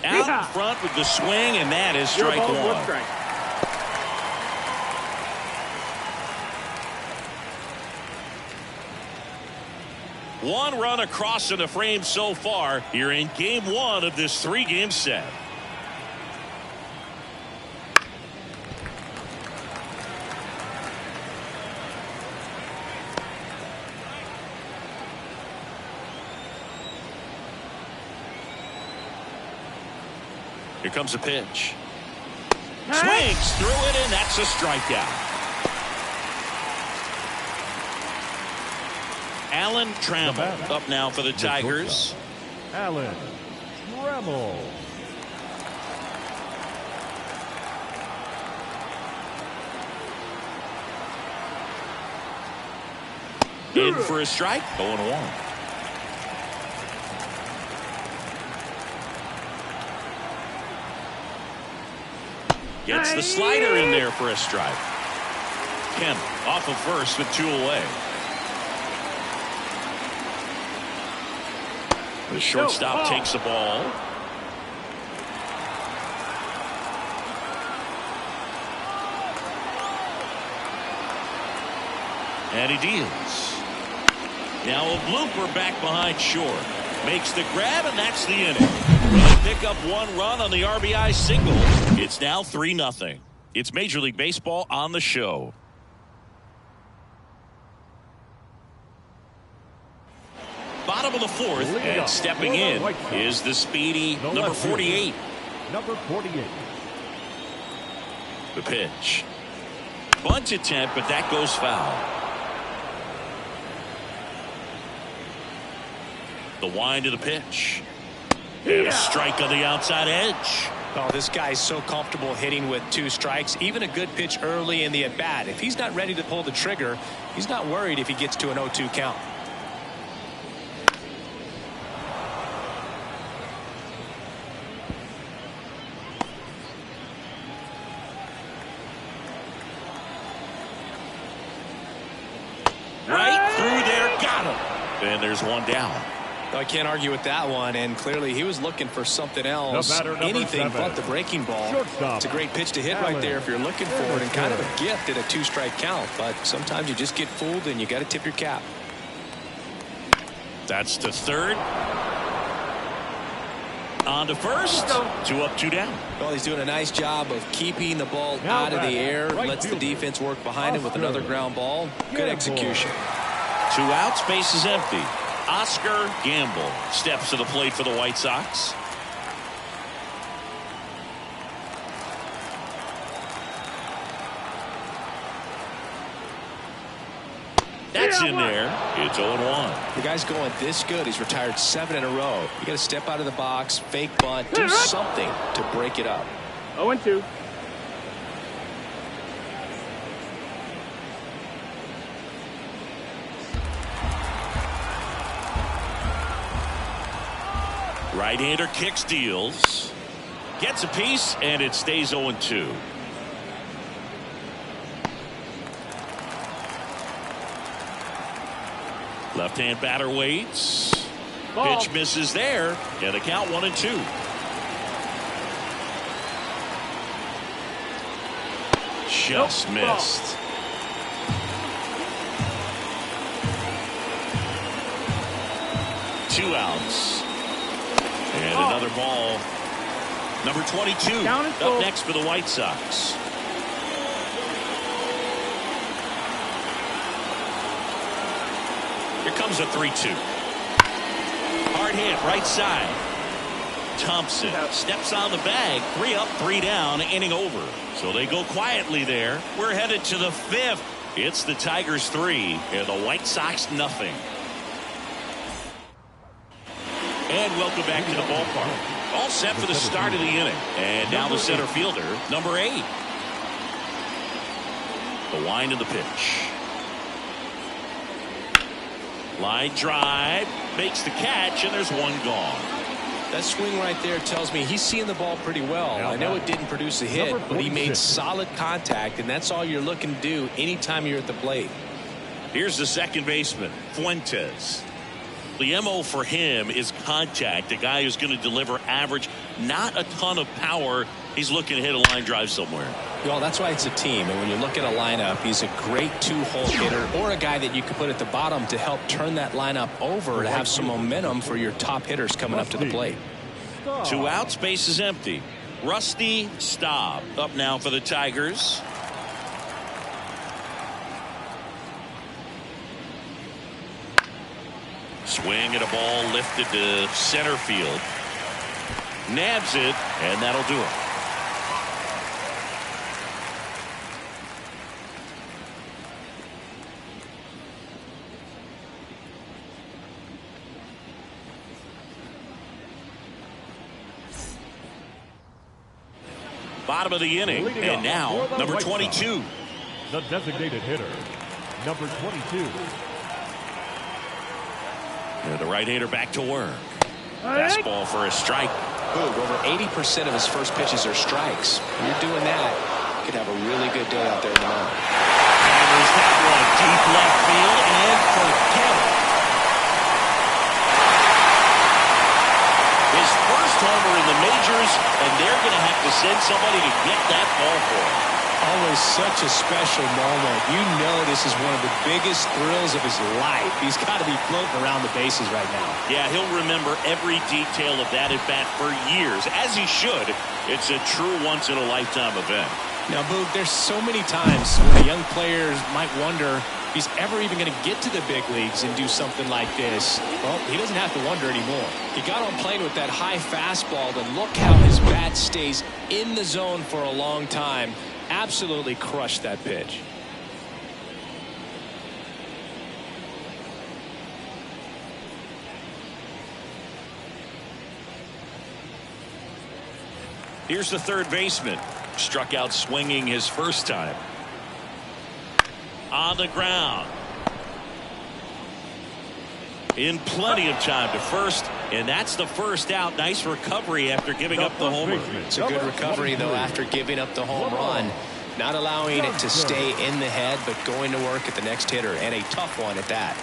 [SPEAKER 2] Out in front with the swing, and that is strike 1. One run across in the frame so far here in game 1 of this 3-game set. Here comes a pitch. Swings through it, and that's a strikeout. Alan Trammell up now for the Tigers.
[SPEAKER 4] Alan Trammell.
[SPEAKER 2] In for a strike. 0-1. Gets the slider in there for a strike. Kemp off of first with 2 away. The shortstop takes the ball. And he deals. Now a blooper back behind short. Makes the grab, and that's the inning. They pick up 1 run on the RBI single. It's now 3-0. It's Major League Baseball on the show. Bottom of the fourth, and stepping in is the speedy number 48.
[SPEAKER 4] Number 48.
[SPEAKER 2] The pitch. Bunt attempt, but that goes foul. The wind of the pitch. And a strike on the outside edge.
[SPEAKER 3] Oh, this guy's so comfortable hitting with 2 strikes. Even a good pitch early in the at-bat. If he's not ready to pull the trigger, he's not worried if he gets to an 0-2 count.
[SPEAKER 2] Right through there, got him. And there's one down.
[SPEAKER 3] I can't argue with that one, and clearly he was looking for something else, anything but the breaking ball. It's a great pitch to hit right there if you're looking for it, and kind of a gift at a 2-strike count, but sometimes you just get fooled and you got to tip your cap.
[SPEAKER 2] That's to third. On to first. 2 up, 2 down.
[SPEAKER 3] Well, he's doing a nice job of keeping the ball out of the air, lets the defense work behind him with another ground ball. Good execution.
[SPEAKER 2] 2 outs, base is empty. Oscar Gamble steps to the plate for the White Sox. That's in there. It's 0-1.
[SPEAKER 3] The guy's going this good. He's retired 7 in a row. You got to step out of the box, fake bunt, do something to break it up.
[SPEAKER 5] 0-2.
[SPEAKER 2] Right-hander kicks, deals, gets a piece, and it stays 0-2. Left-hand batter waits.
[SPEAKER 5] Ball.
[SPEAKER 2] Pitch misses there, and the count 1-2. Just missed. Two outs. And another ball. Number 22 up next for the White Sox. Here comes a 3-2. Hard hit, right side. Thompson steps on the bag. 3 up, 3 down, inning over. So they go quietly there. We're headed to the 5th. It's the Tigers 3 and the White Sox nothing. And welcome back to the ballpark. All set for the start of the inning. And now the center fielder, number 8. The wind of the pitch. Line drive, makes the catch, and there's one gone.
[SPEAKER 3] That swing right there tells me he's seeing the ball pretty well. I know it didn't produce a hit, but he made solid contact, and that's all you're looking to do anytime you're at the plate.
[SPEAKER 2] Here's the second baseman, Fuentes. The MO for him is contact, a guy who's going to deliver average, not a ton of power. He's looking to hit a line drive somewhere.
[SPEAKER 3] Well, that's why it's a team, and when you look at a lineup, he's a great 2-hole hitter or a guy that you could put at the bottom to help turn that lineup over to have some momentum for your top hitters coming up to the plate.
[SPEAKER 2] 2 outs, base is empty. Rusty Staub up now for the Tigers. Swing at a ball lifted to center field. Nabs it, and that'll do it. Bottom of the inning, and now number 22.
[SPEAKER 4] The designated hitter, number 22.
[SPEAKER 2] And the right-hander back to work. Fastball for a strike.
[SPEAKER 3] Boog, over 80% of his first pitches are strikes. When you're doing that, you could have a really good day out there tomorrow.
[SPEAKER 2] And there's that one deep left field, and forget it. His first homer in the majors, and they're going to have to send somebody to get that ball for him.
[SPEAKER 3] Always such a special moment. You know this is one of the biggest thrills of his life. He's got to be floating around the bases right now.
[SPEAKER 2] Yeah, he'll remember every detail of that at-bat for years, as he should. It's a true once-in-a-lifetime event.
[SPEAKER 3] Now, Boog, there's so many times when young players might wonder, if he's ever even going to get to the big leagues and do something like this, well, he doesn't have to wonder anymore. He got on plane with that high fastball, and look how his bat stays in the zone for a long time. Absolutely crushed that pitch.
[SPEAKER 2] Here's the third baseman. Struck out swinging his first time. On the ground. In plenty of time to first, and that's the first out. Nice recovery after giving up the homer.
[SPEAKER 3] It's a good recovery, though, after giving up the home run. Not allowing it to stay in the head, but going to work at the next hitter, and a tough one at that.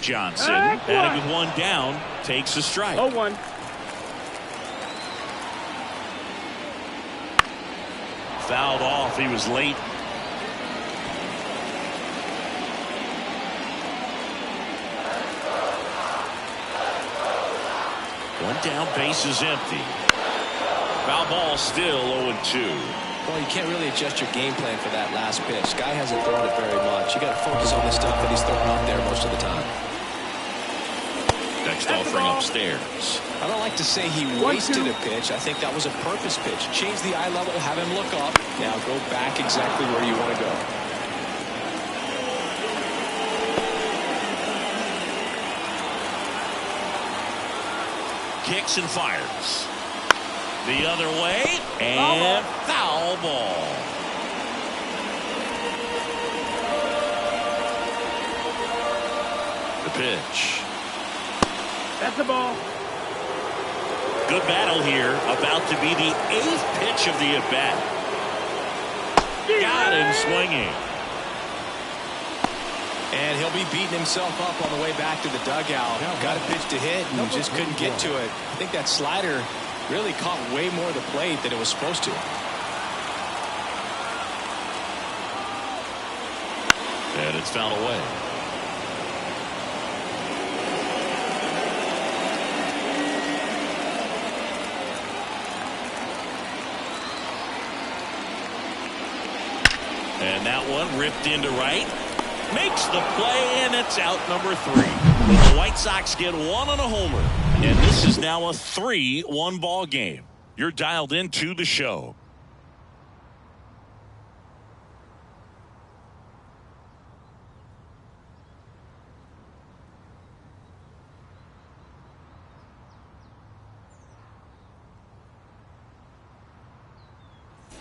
[SPEAKER 2] Johnson, batting with one down, takes a strike.
[SPEAKER 5] 0-1.
[SPEAKER 2] Fouled off. He was late. One down, base is empty. Foul ball, still 0-2.
[SPEAKER 3] Well, you can't really adjust your game plan for that last pitch. Guy hasn't thrown it very much. You got to focus on the stuff that he's throwing out there most of the time.
[SPEAKER 2] Next offering upstairs.
[SPEAKER 3] I don't like to say he wasted a pitch. I think that was a purpose pitch. Change the eye level, have him look up. Now go back exactly where you want to go.
[SPEAKER 2] Kicks and fires. The other way, and foul ball. The pitch.
[SPEAKER 5] That's the ball.
[SPEAKER 2] Good battle here. About to be the 8th pitch of the at-bat. Got him swinging.
[SPEAKER 3] And he'll be beating himself up on the way back to the dugout. Got a pitch to hit and just couldn't get to it. I think that slider really caught way more of the plate than it was supposed to.
[SPEAKER 2] And it's fouled away. And that one ripped into right. Makes the play, and it's out number 3. The White Sox get one on a homer. And this is now a 3-1 ball game. You're dialed into the show.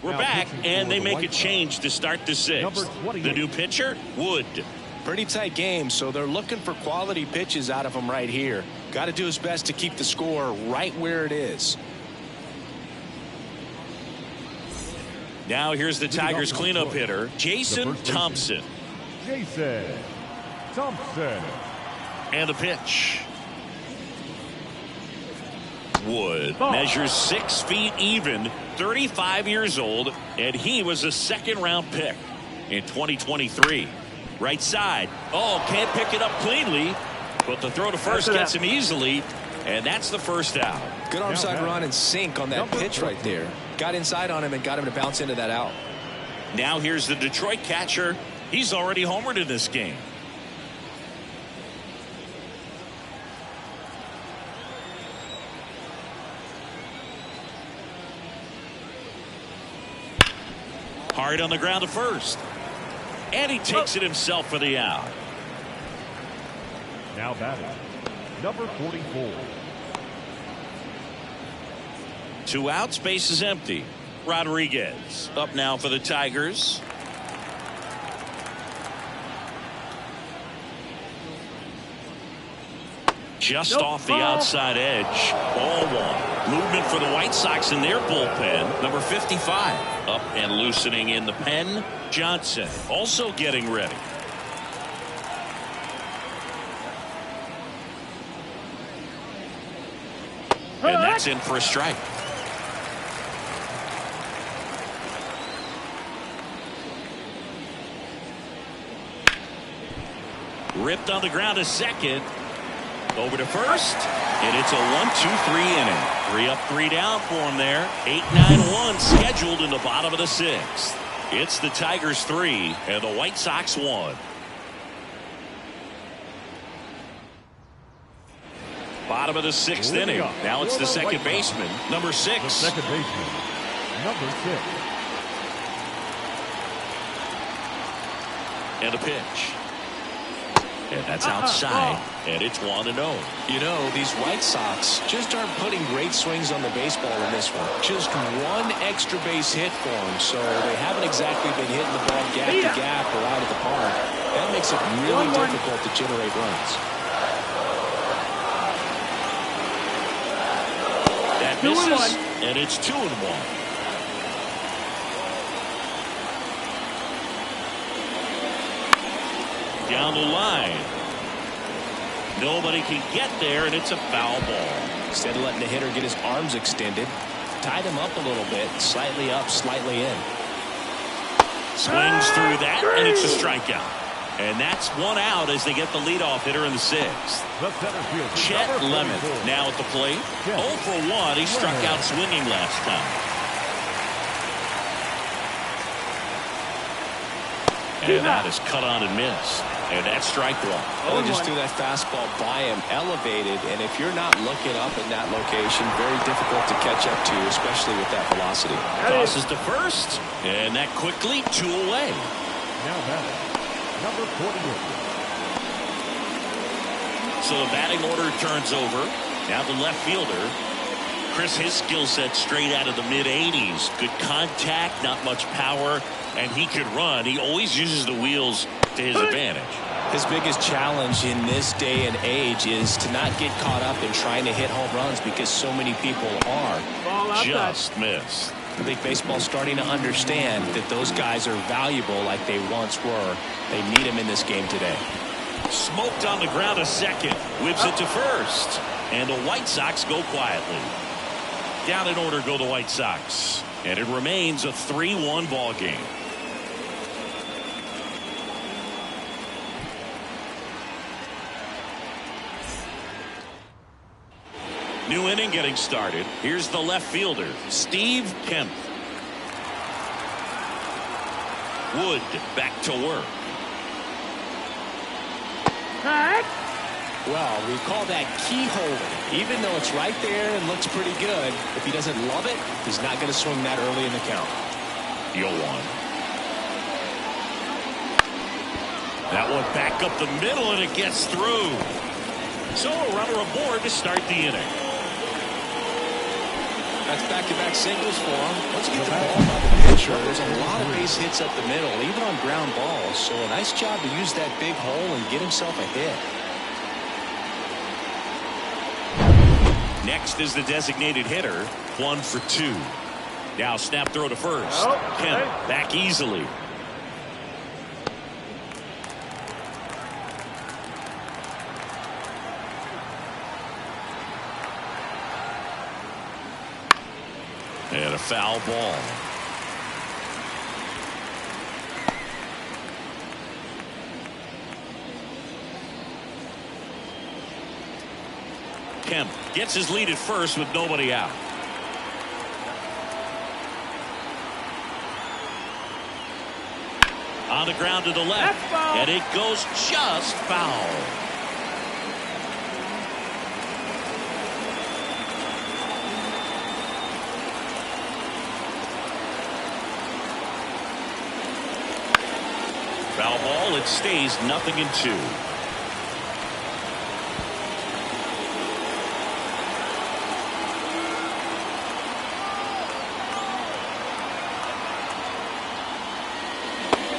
[SPEAKER 2] We're back, and they make a change to start the 6th. The new pitcher, Wood.
[SPEAKER 3] Pretty tight game, so they're looking for quality pitches out of him right here. Got to do his best to keep the score right where it is.
[SPEAKER 2] Now here's the Tigers cleanup hitter, Jason Thompson.
[SPEAKER 4] Jason Thompson.
[SPEAKER 2] And the pitch. Wood measures 6 feet even, 35 years old, and he was a second-round pick in 2023. Right side. Oh, can't pick it up cleanly, but the throw to first gets him easily, and that's the first out.
[SPEAKER 3] Good onside run and sink on that pitch right there. Got inside on him and got him to bounce into that out.
[SPEAKER 2] Now here's the Detroit catcher. He's already homered in this game. Hard on the ground to first. And he takes it himself for the out.
[SPEAKER 4] Now batting, number 44.
[SPEAKER 2] 2 outs, base is empty. Rodriguez up now for the Tigers. Just off the outside edge. Ball 1. Movement for the White Sox in their bullpen. Number 55 up and loosening in the pen. Johnson also getting ready. And that's in for a strike. Ripped on the ground to second. Over to first, and it's a 1-2-3 inning. 3 up, 3 down for him there. 8-9-1 scheduled in the bottom of the 6th. It's the Tigers 3 and the White Sox 1. Bottom of the 6th inning. Now it's the second baseman, number 6.
[SPEAKER 4] The second baseman, number 6.
[SPEAKER 2] And a pitch. And that's outside. And it's 1-0.
[SPEAKER 3] You know, these White Sox just aren't putting great swings on the baseball in this one. Just one extra base hit for them, so they haven't exactly been hitting the ball gap to gap or out of the park. That makes it really difficult to generate runs.
[SPEAKER 2] That misses, and it's 2-1. Down the line. Nobody can get there, and it's a foul ball.
[SPEAKER 3] Instead of letting the hitter get his arms extended, tied him up a little bit, slightly up, slightly in.
[SPEAKER 2] Swings through that, and it's a strikeout. And that's 1 out as they get the leadoff hitter in the 6th.
[SPEAKER 4] The center field,
[SPEAKER 2] Chet Lemon now at the plate. 0 for 1. He struck out swinging last time. And that is cut on and missed. And that's strike 1.
[SPEAKER 3] Well, he just threw that fastball by him, elevated, and if you're not looking up in that location, very difficult to catch up to, especially with that velocity.
[SPEAKER 2] Tosses to first, and that quickly 2 away.
[SPEAKER 4] Now batting, number 48.
[SPEAKER 2] So the batting order turns over. Now the left fielder. Chris, his skill set straight out of the mid-80s. Good contact, not much power, and he could run. He always uses the wheels to his advantage.
[SPEAKER 3] His biggest challenge in this day and age is to not get caught up in trying to hit home runs because so many people are.
[SPEAKER 2] Just missed.
[SPEAKER 3] I think baseball's starting to understand that those guys are valuable like they once were. They need them in this game today.
[SPEAKER 2] Smoked on the ground a second. Whips it to first. And the White Sox go quietly. Down in order go the White Sox. And it remains a 3-1 ball game. New inning getting started. Here's the left fielder, Steve Kemp. Wood back to work.
[SPEAKER 3] Well, we call that keyhole. Even though it's right there and looks pretty good, if he doesn't love it, he's not going to swing that early in the count.
[SPEAKER 2] 0-1. That one back up the middle, and it gets through. So a runner aboard to start the inning.
[SPEAKER 3] That's back-to-back singles for him. Once you get the ball by the pitcher, there's a lot of base hits up the middle, even on ground balls. So a nice job to use that big hole and get himself a hit.
[SPEAKER 2] Next is the designated hitter, 1 for 2. Now snap throw to first. Kemp back easily. And a foul ball. Kemp gets his lead at first with nobody out. On the ground to the left, and it goes just foul. Foul ball, it stays 0-2.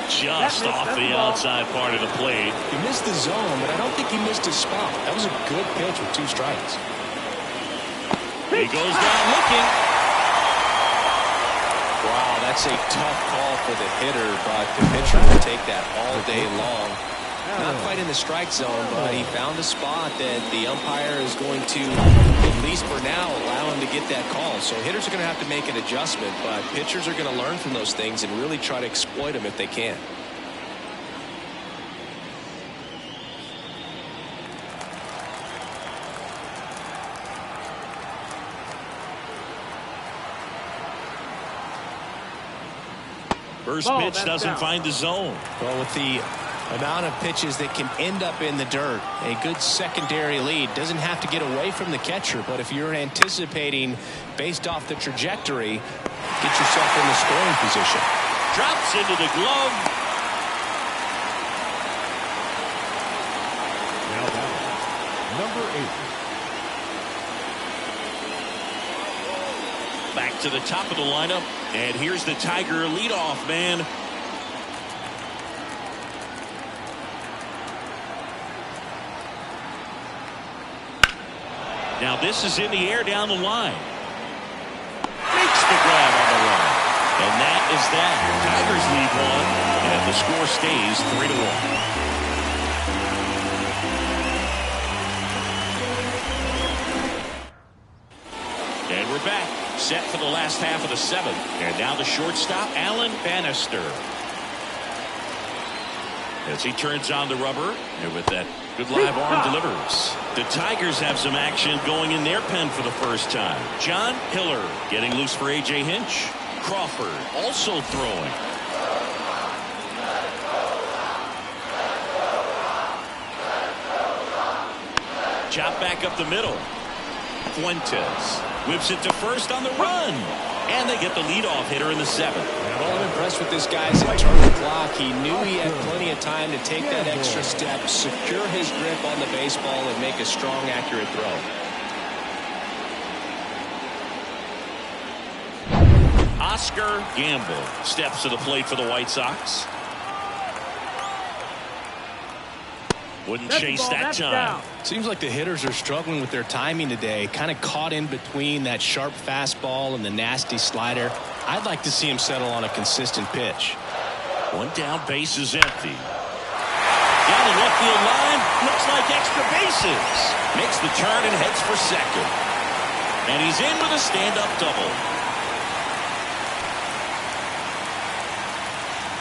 [SPEAKER 2] Just off the outside part of the plate.
[SPEAKER 3] He missed the zone, but I don't think he missed his spot. That was a good pitch with 2 strikes.
[SPEAKER 2] He goes down looking.
[SPEAKER 3] Wow, that's a tough call for the hitter, but the pitcher will take that all day long. Not quite in the strike zone, but he found a spot that the umpire is going to, at least for now, allow him to get that call. So hitters are going to have to make an adjustment, but pitchers are going to learn from those things and really try to exploit them if they can.
[SPEAKER 2] First
[SPEAKER 5] Ball,
[SPEAKER 2] pitch
[SPEAKER 5] that's
[SPEAKER 2] doesn't
[SPEAKER 5] down.
[SPEAKER 2] find the zone.
[SPEAKER 3] Well, with the amount of pitches that can end up in the dirt, a good secondary lead doesn't have to get away from the catcher, but if you're anticipating based off the trajectory, get yourself in the scoring position.
[SPEAKER 2] Drops into the glove.
[SPEAKER 4] Now batting, number 8.
[SPEAKER 2] Back to the top of the lineup, and here's the Tiger leadoff man. Now this is in the air down the line. Makes the grab on the run. And that is that. Tigers lead one, and the score stays 3-1. And we're back. Set for the last half of the seventh. And now the shortstop, Alan Bannister. As he turns on the rubber, and with that good live arm delivers. The Tigers have some action going in their pen for the first time. John Hiller getting loose for A.J. Hinch. Crawford also throwing. Chop back up the middle. Fuentes whips it to first on the run. And they get the leadoff hitter in the seventh.
[SPEAKER 3] Well, I'm impressed with this guy's internal clock. He knew he had plenty of time to take that extra step, secure his grip on the baseball, and make a strong, accurate throw.
[SPEAKER 2] Oscar Gamble steps to the plate for the White Sox. Wouldn't chase that time.
[SPEAKER 3] Seems like the hitters are struggling with their timing today, kind of caught in between that sharp fastball and the nasty slider. I'd like to see him settle on a consistent pitch.
[SPEAKER 2] One down, base is empty. Down the left field line, looks like extra bases. Makes the turn and heads for second. And he's in with a stand-up double.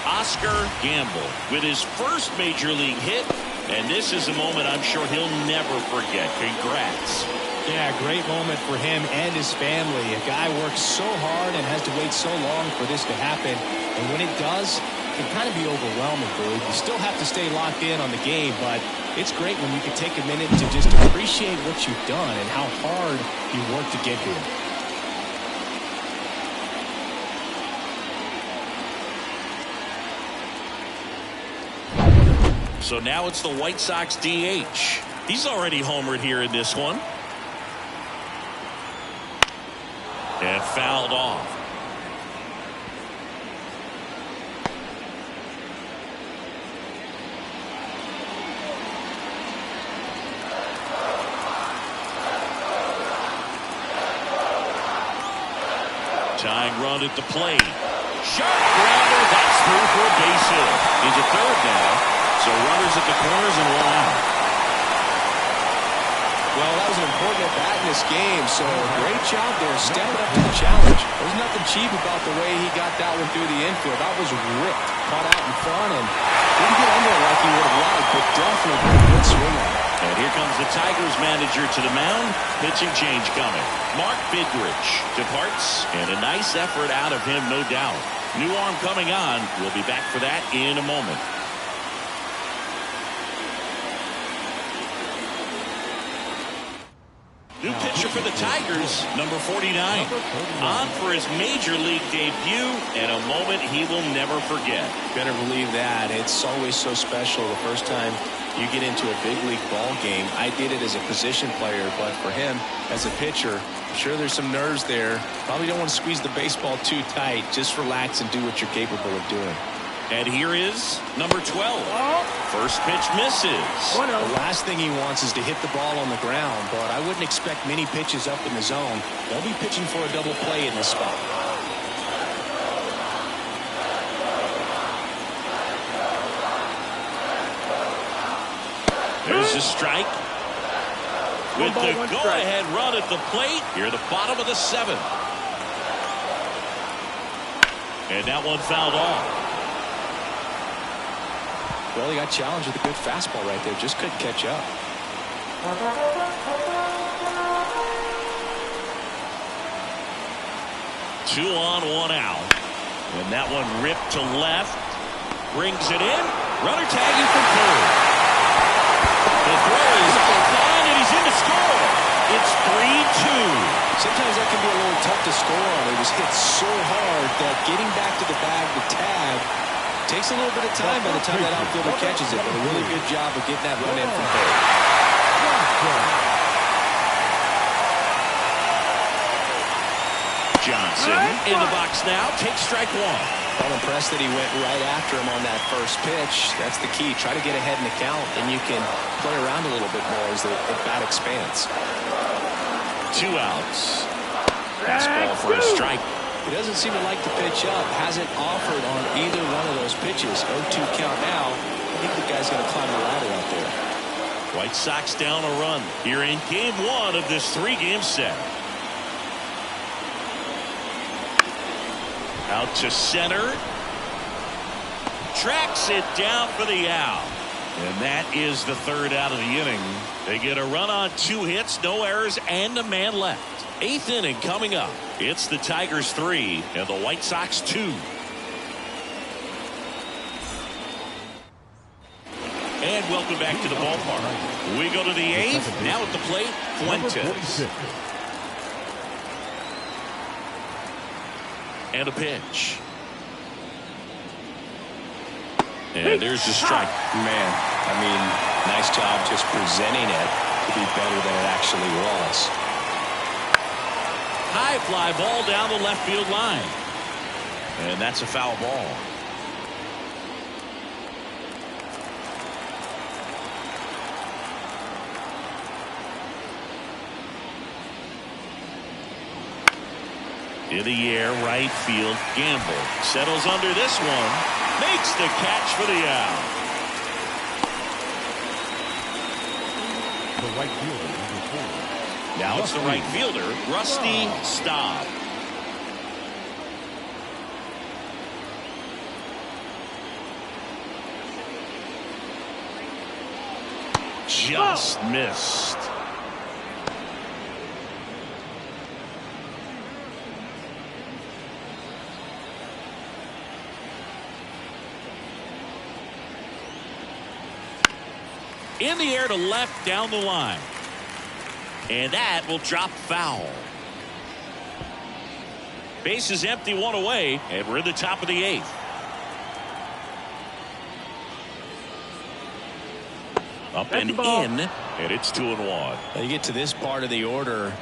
[SPEAKER 2] Oscar Gamble with his first major league hit. And this is a moment I'm sure he'll never forget. Congrats.
[SPEAKER 3] Yeah, great moment for him and his family. A guy works so hard and has to wait so long for this to happen. And when it does, it can kind of be overwhelming, Boyd. You still have to stay locked in on the game, but it's great when you can take a minute to just appreciate what you've done and how hard you worked to get here.
[SPEAKER 2] So now it's the White Sox DH. He's already homered here in this one. And fouled off. Tying run at the plate. Sharp grounder. That's through for a base hit. Into third now. So runners at the corners and one out.
[SPEAKER 3] Well, that was an important at-bat in this game, so great job there stepping up to the challenge. There's nothing cheap about the way he got that one through the infield. That was ripped, caught out in front, and didn't get under it like he would have liked, but definitely got a good swing on it.
[SPEAKER 2] And here comes the Tigers manager to the mound. Pitching change coming. Mark Bidrich departs, and a nice effort out of him, no doubt. New arm coming on. We'll be back for that in a moment. New pitcher for the Tigers, number 49. On for his major league debut, and a moment he will never forget.
[SPEAKER 3] Better believe that. It's always so special the first time you get into a big league ball game. I did it as a position player, but for him as a pitcher, sure there's some nerves there. Probably don't want to squeeze the baseball too tight. Just relax and do what you're capable of doing.
[SPEAKER 2] And here is number 12. First pitch misses.
[SPEAKER 3] The last thing he wants is to hit the ball on the ground, but I wouldn't expect many pitches up in the zone. They'll be pitching for a double play in this spot.
[SPEAKER 2] There's a strike. With the go-ahead run at the plate, here at the bottom of the seventh. And that one fouled off.
[SPEAKER 3] Well, he got challenged with a good fastball right there. Just couldn't catch up. Two
[SPEAKER 2] on, one out. And that one ripped to left. Brings it in. Runner tagging for third. The throw is offline, and he's in to score. It's 3-2.
[SPEAKER 3] Sometimes that can be a little tough to score on. It was hit so hard that getting back to the bag, the tag, takes a little bit of time by the time that outfielder catches it. But a really good job of getting that run in from third.
[SPEAKER 2] Johnson in the box now. Takes strike one.
[SPEAKER 3] I'm impressed that he went right after him on that first pitch. That's the key. Try to get ahead in the count, and you can play around a little bit more as the bat expands.
[SPEAKER 2] 2 outs. Fastball for a strike.
[SPEAKER 3] He doesn't seem to like the pitch up. Hasn't offered on either one of those pitches. 0-2 count now. I think the guy's going to climb the ladder out there.
[SPEAKER 2] White Sox down a run here in game 1 of this 3-game set. Out to center. Tracks it down for the out. And that is the 3rd out of the inning. They get a run on 2 hits, no errors, and a man left. 8th inning coming up. It's the Tigers 3 and the White Sox 2. And welcome back to the ballpark. We go to the 8th. Now at the plate, Fuentes. And a pitch. And there's the strike.
[SPEAKER 3] Man, I mean, nice job just presenting it to be better than it actually was.
[SPEAKER 2] High fly ball down the left field line. And that's a foul ball. In the air, right field. Gamble settles under this one. Makes the catch for the out.
[SPEAKER 4] The right fielder, number 4.
[SPEAKER 2] Now it's the right fielder, Rusty Staub. Just missed. In the air to left down the line. And that will drop foul. Base is empty, 1 away, and we're in the top of the 8th. Up and in, and it's 2-1.
[SPEAKER 3] You get to this part of the order.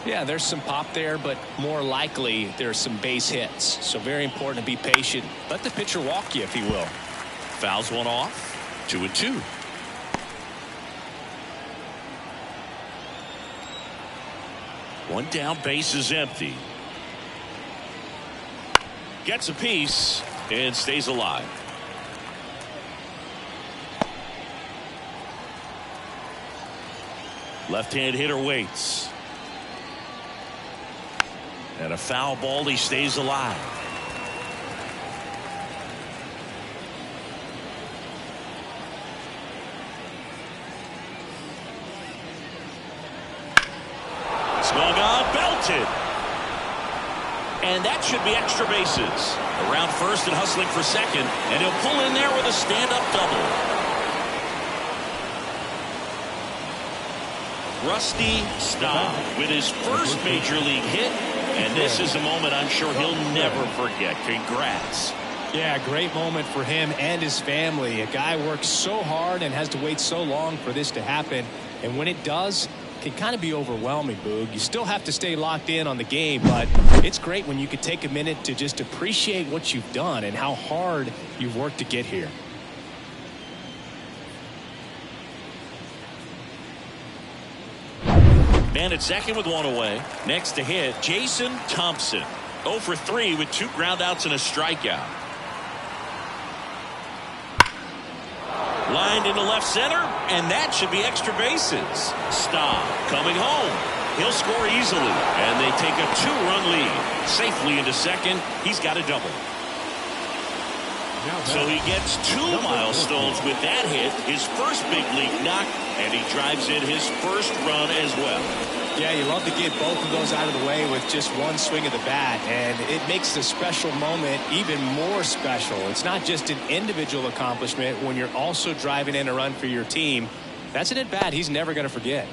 [SPEAKER 3] Yeah, there's some pop there, but more likely there's some base hits. So very important to be patient. Let the pitcher walk you, if he will.
[SPEAKER 2] Fouls one off. 2-2. One down, base is empty. Gets a piece and stays alive. Left-hand hitter waits. And a foul ball, he stays alive. Swung on, belted. And that should be extra bases. Around first and hustling for second. And he'll pull in there with a stand-up double. Rusty Staub with his first major league hit. And this is a moment I'm sure he'll never forget. Congrats.
[SPEAKER 3] Yeah, great moment for him and his family. A guy works so hard and has to wait so long for this to happen. And when it does, it can kind of be overwhelming, Boog. You still have to stay locked in on the game, but it's great when you can take a minute to just appreciate what you've done and how hard you've worked to get here.
[SPEAKER 2] Man at second with 1 away. Next to hit, Jason Thompson. 0 for 3 with 2 groundouts and a strikeout. Lined into left center, and that should be extra bases. Staub coming home. He'll score easily, and they take a 2-run lead. Safely into second. He's got a double. So he gets 2 milestones with that hit, his first big league knock, and he drives in his first run as well.
[SPEAKER 3] Yeah, you love to get both of those out of the way with just one swing of the bat, and it makes the special moment even more special. It's not just an individual accomplishment when you're also driving in a run for your team. That's an at-bat he's never going to forget.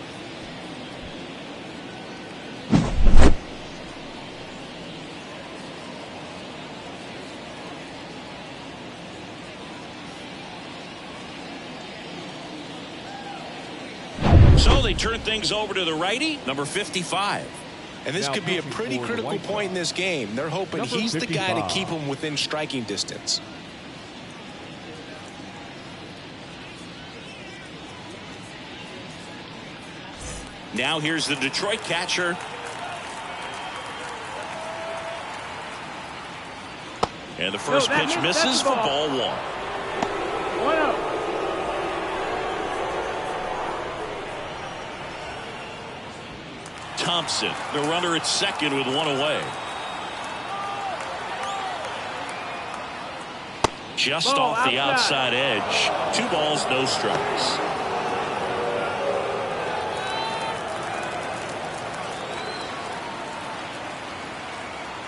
[SPEAKER 2] So they turn things over to the righty, number 55.
[SPEAKER 3] And this could be a pretty critical point in this game. They're hoping he's the guy to keep them within striking distance.
[SPEAKER 2] Now here's the Detroit catcher. And the first pitch misses for ball 1.
[SPEAKER 5] 1-0.
[SPEAKER 2] Thompson, the runner at second with 1 away. Just off the outside edge. 2 balls, no strikes.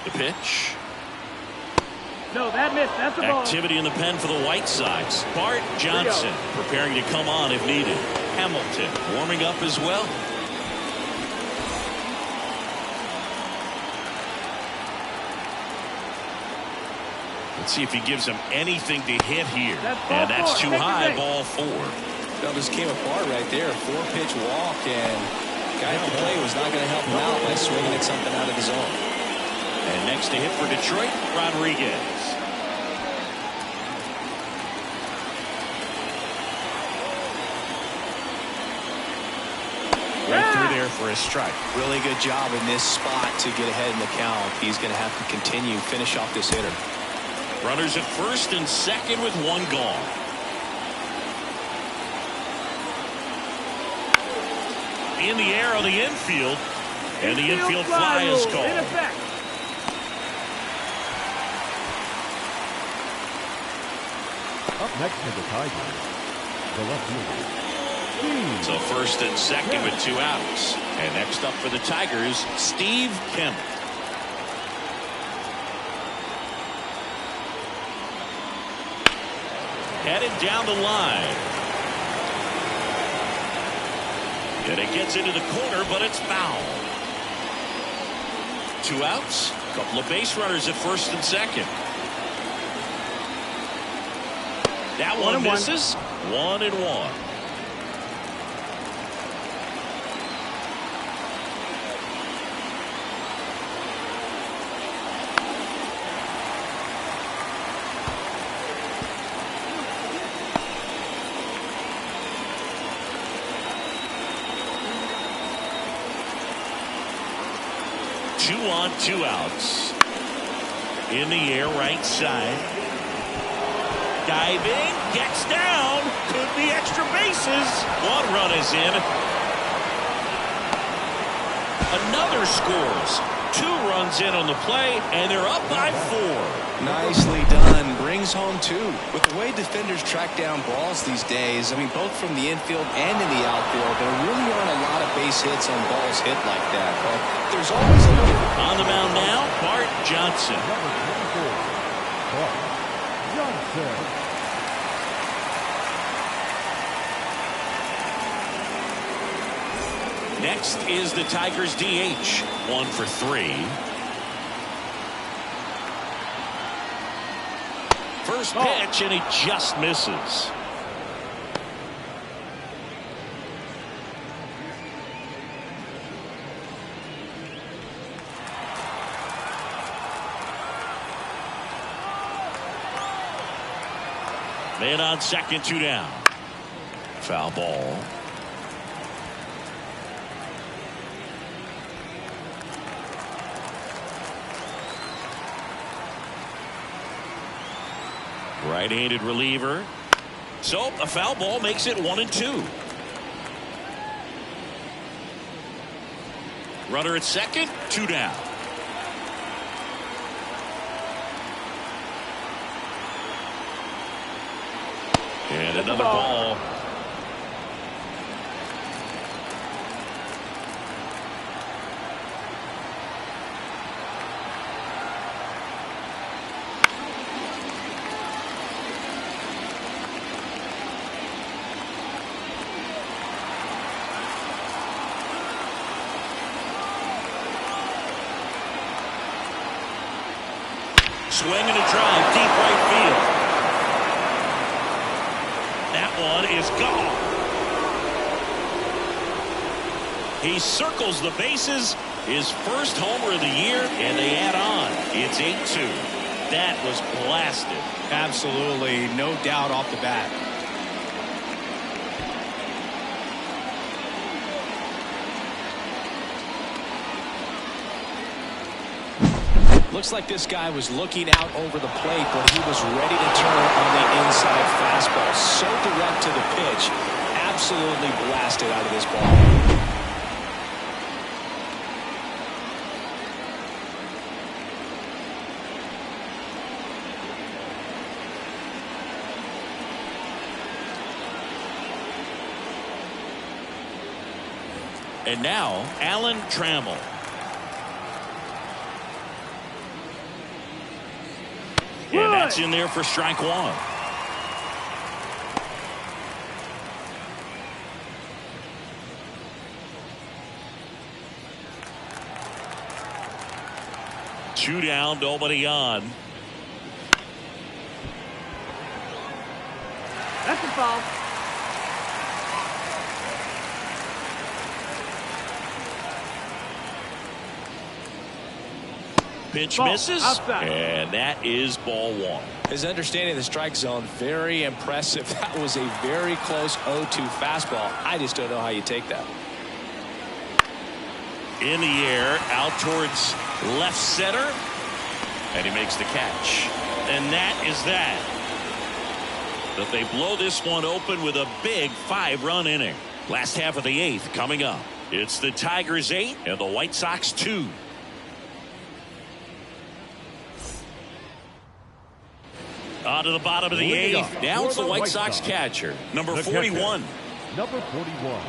[SPEAKER 2] The pitch.
[SPEAKER 5] No, that missed. That's a ball.
[SPEAKER 2] Activity in the pen for the White Sox. Bart Johnson preparing to come on if needed. Hamilton warming up as well. Let's see if he gives him anything to hit here. And that's too high, ball 4.
[SPEAKER 3] Well, this came apart right there. 4-pitch walk, and guy at the plate was not going to help him out by swinging at something out of the zone.
[SPEAKER 2] And next to hit for Detroit, Rodriguez. Right through there for a strike.
[SPEAKER 3] Really good job in this spot to get ahead in the count. He's going to have to continue, finish off this hitter.
[SPEAKER 2] Runners at first and second with 1 gone. In the air on the infield. And the infield fly is called.
[SPEAKER 4] Up next to the Tigers, the left fielder.
[SPEAKER 2] So first and second with 2 outs. And next up for the Tigers, Steve Kemp. Headed down the line. And it gets into the corner, but it's foul. 2 outs. A couple of base runners at first and second. That one misses. 1-1. Two on, 2 outs. In the air, right side. Diving, gets down, could be extra bases. 1 run is in. Another scores. 2 runs in on the play, and they're up by 4.
[SPEAKER 3] Nicely done. Brings home 2. With the way defenders track down balls these days, I mean, both from the infield and in the outfield, there really aren't a lot of base hits on balls hit like that. But there's always a little.
[SPEAKER 2] On the mound now, Bart Johnson.
[SPEAKER 4] Number 24, Bart Johnson.
[SPEAKER 2] Next is the Tigers DH. 1 for 3. First pitch, and he just misses. Man on second, 2 down. Foul ball. Right-handed reliever. So a foul ball makes it 1-2. Runner at second, 2 down. And another ball. swing and a drive deep right field. That one is gone. He circles the bases. His first homer of the year, and they add on. It's 8-2. That was blasted.
[SPEAKER 3] Absolutely, no doubt off the bat. Looks like this guy was looking out over the plate, but he was ready to turn on the inside fastball. So direct to the pitch. Absolutely blasted out of this ball.
[SPEAKER 2] And now, Alan Trammell. And that's in there for strike one. Two down, nobody on.
[SPEAKER 5] That's a foul.
[SPEAKER 2] Pitch
[SPEAKER 5] Ball,
[SPEAKER 2] misses,
[SPEAKER 5] outside.
[SPEAKER 2] and that is ball one.
[SPEAKER 3] His understanding of the strike zone, very impressive. That was a very close 0-2 fastball. I just don't know how you take that.
[SPEAKER 2] In the air, out towards left center, and he makes the catch. And that is that. But they blow this one open with a big 5-run inning. Last half of the 8th coming up. It's the Tigers 8 and the White Sox 2. On to the bottom of the 8th. Now it's the White Sox catcher, number 41.
[SPEAKER 4] Number 41.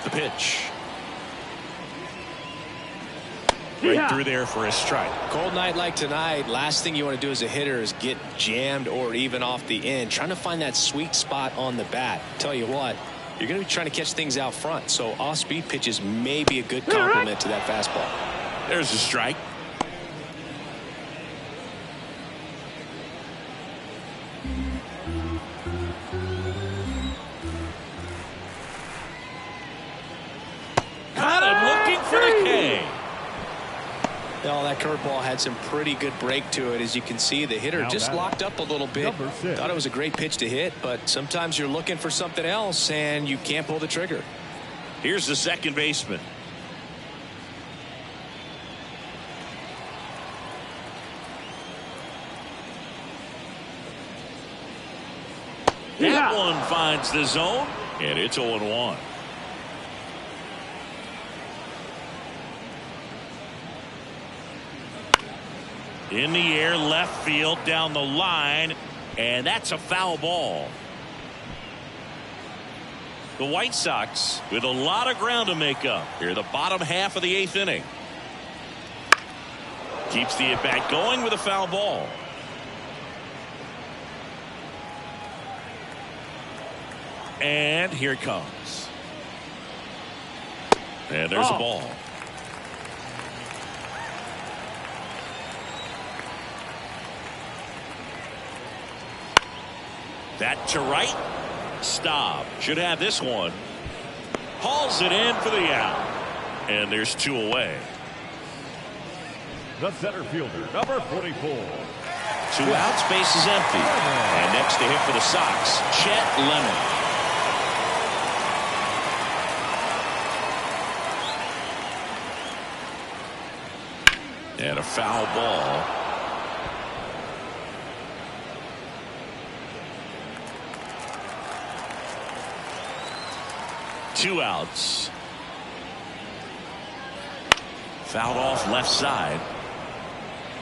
[SPEAKER 2] The pitch. Right through there for a strike.
[SPEAKER 3] Cold night like tonight, last thing you want to do as a hitter is get jammed or even off the end. Trying to find that sweet spot on the bat. Tell you what, you're going to be trying to catch things out front. So off-speed pitches may be a good complement to that fastball.
[SPEAKER 2] There's a strike. Got him looking for the K.
[SPEAKER 3] Well, that curveball had some pretty good break to it. As you can see, the hitter just locked up a little bit. Thought it was a great pitch to hit, but sometimes you're looking for something else and you can't pull the trigger.
[SPEAKER 2] Here's the second baseman. That one finds the zone, and it's 0-1. In the air, left field, down the line, and that's a foul ball. The White Sox with a lot of ground to make up here, the bottom half of the 8th inning. Keeps the at-bat going with a foul ball. And here it comes. And there's a ball. That to right. Stop. Should have this one. Hauls it in for the out. And there's 2 away.
[SPEAKER 4] The center fielder, number 44.
[SPEAKER 2] 2 outs, base is empty. And next to hit for the Sox, Chet Lemon. And a foul ball. Two outs. Fouled off left side.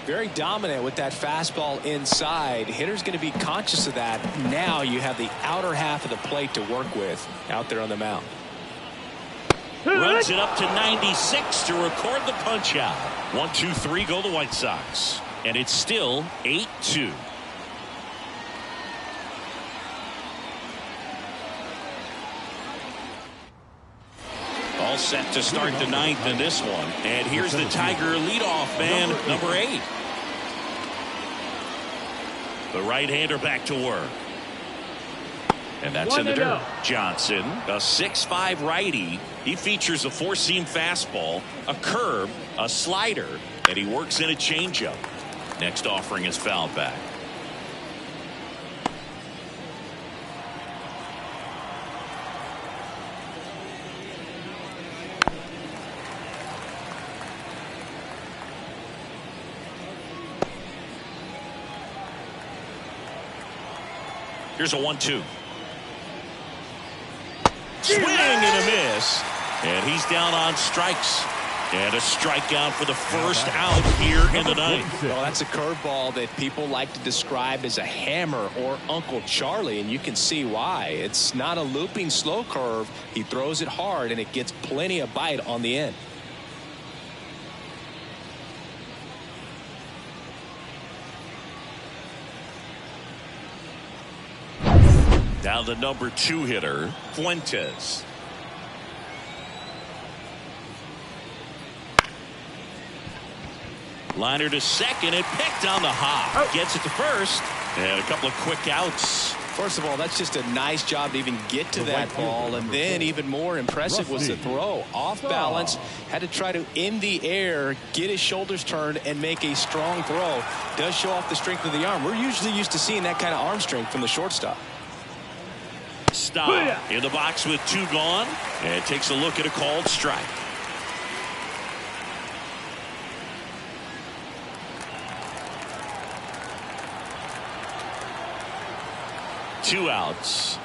[SPEAKER 3] Very dominant with that fastball inside. Hitter's going to be conscious of that. Now you have the outer half of the plate to work with out there on the mound.
[SPEAKER 2] Runs it up to 96 to record the punch out. 1, 2, 3 go the White Sox. And it's still 8-2. All set to start the ninth in this one. And here's the Tiger leadoff man, number 8. The right-hander back to work. And that's in the dirt. Johnson, a 6'5" righty. He features a 4-seam fastball, a curve, a slider, and he works in a changeup. Next offering is fouled back. Here's a 1-2. Swing and a miss. And he's down on strikes. And a strikeout for the first out here in the ninth.
[SPEAKER 3] Well, that's a curveball that people like to describe as a hammer or Uncle Charlie, and you can see why. It's not a looping slow curve. He throws it hard, and it gets plenty of bite on the end.
[SPEAKER 2] Now the number 2 hitter, Fuentes. Liner to second and picked on the hop. Gets it to first. And a couple of quick outs.
[SPEAKER 3] First of all, that's just a nice job to even get to that ball. And then even more impressive was the throw. Off balance. Had to try to, in the air, get his shoulders turned and make a strong throw. Does show off the strength of the arm. We're usually used to seeing that kind of arm strength from the shortstop.
[SPEAKER 2] Stop in the box with 2 gone. And takes a look at a called strike. Two outs.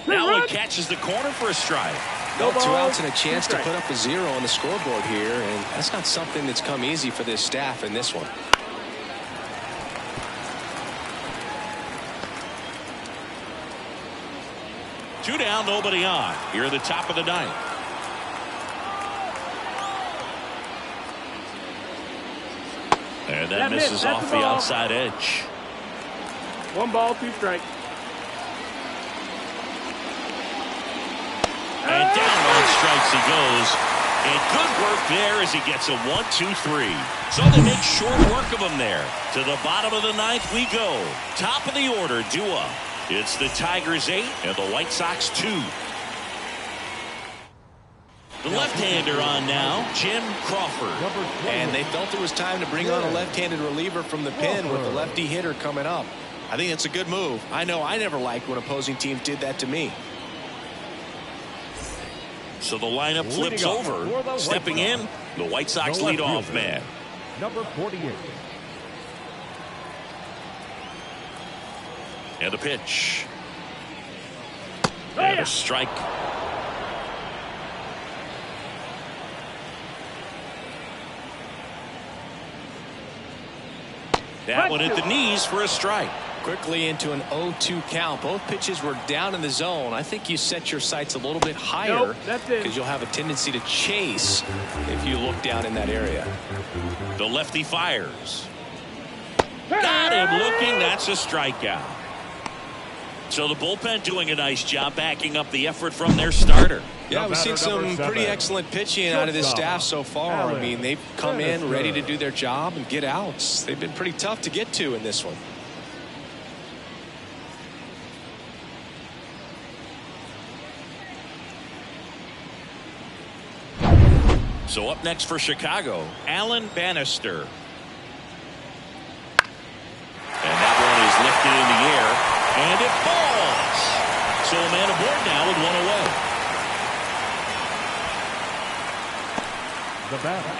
[SPEAKER 2] Allen catches the corner for a strike.
[SPEAKER 3] Well, 2 outs and a chance to put up a 0 on the scoreboard here, and that's not something that's come easy for this staff in this one.
[SPEAKER 2] Two down, nobody on. Here at the top of the ninth. And that misses off the outside edge.
[SPEAKER 5] 1 ball, 2 strikes.
[SPEAKER 2] And down on strikes he goes. And good work there as he gets a 1-2-3. So they make short work of him there. To the bottom of the ninth we go. Top of the order, Dua. It's the Tigers 8 and the White Sox 2. The left-hander on now, Jim Crawford.
[SPEAKER 3] And they felt it was time to bring on a left-handed reliever from the pen with the lefty hitter coming up. I think it's a good move. I know I never liked when opposing teams did that to me.
[SPEAKER 2] So the lineup flips over. Stepping in, the White Sox leadoff man.
[SPEAKER 4] Number 48.
[SPEAKER 2] And a pitch. And a strike. That one at the knees for a strike.
[SPEAKER 3] Quickly into an 0-2 count. Both pitches were down in the zone. I think you set your sights a little bit higher because you'll have a tendency to chase if you look down in that area.
[SPEAKER 2] The lefty fires. Got him looking. That's a strikeout. So the bullpen doing a nice job backing up the effort from their starter.
[SPEAKER 3] Yeah, we've seen some pretty excellent pitching out of this staff so far. I mean, they've come in ready to do their job and get outs. They've been pretty tough to get to in this one.
[SPEAKER 2] So up next for Chicago, Alan Bannister. And that one is lifted in the air, and it falls. So a man aboard now with 1 away.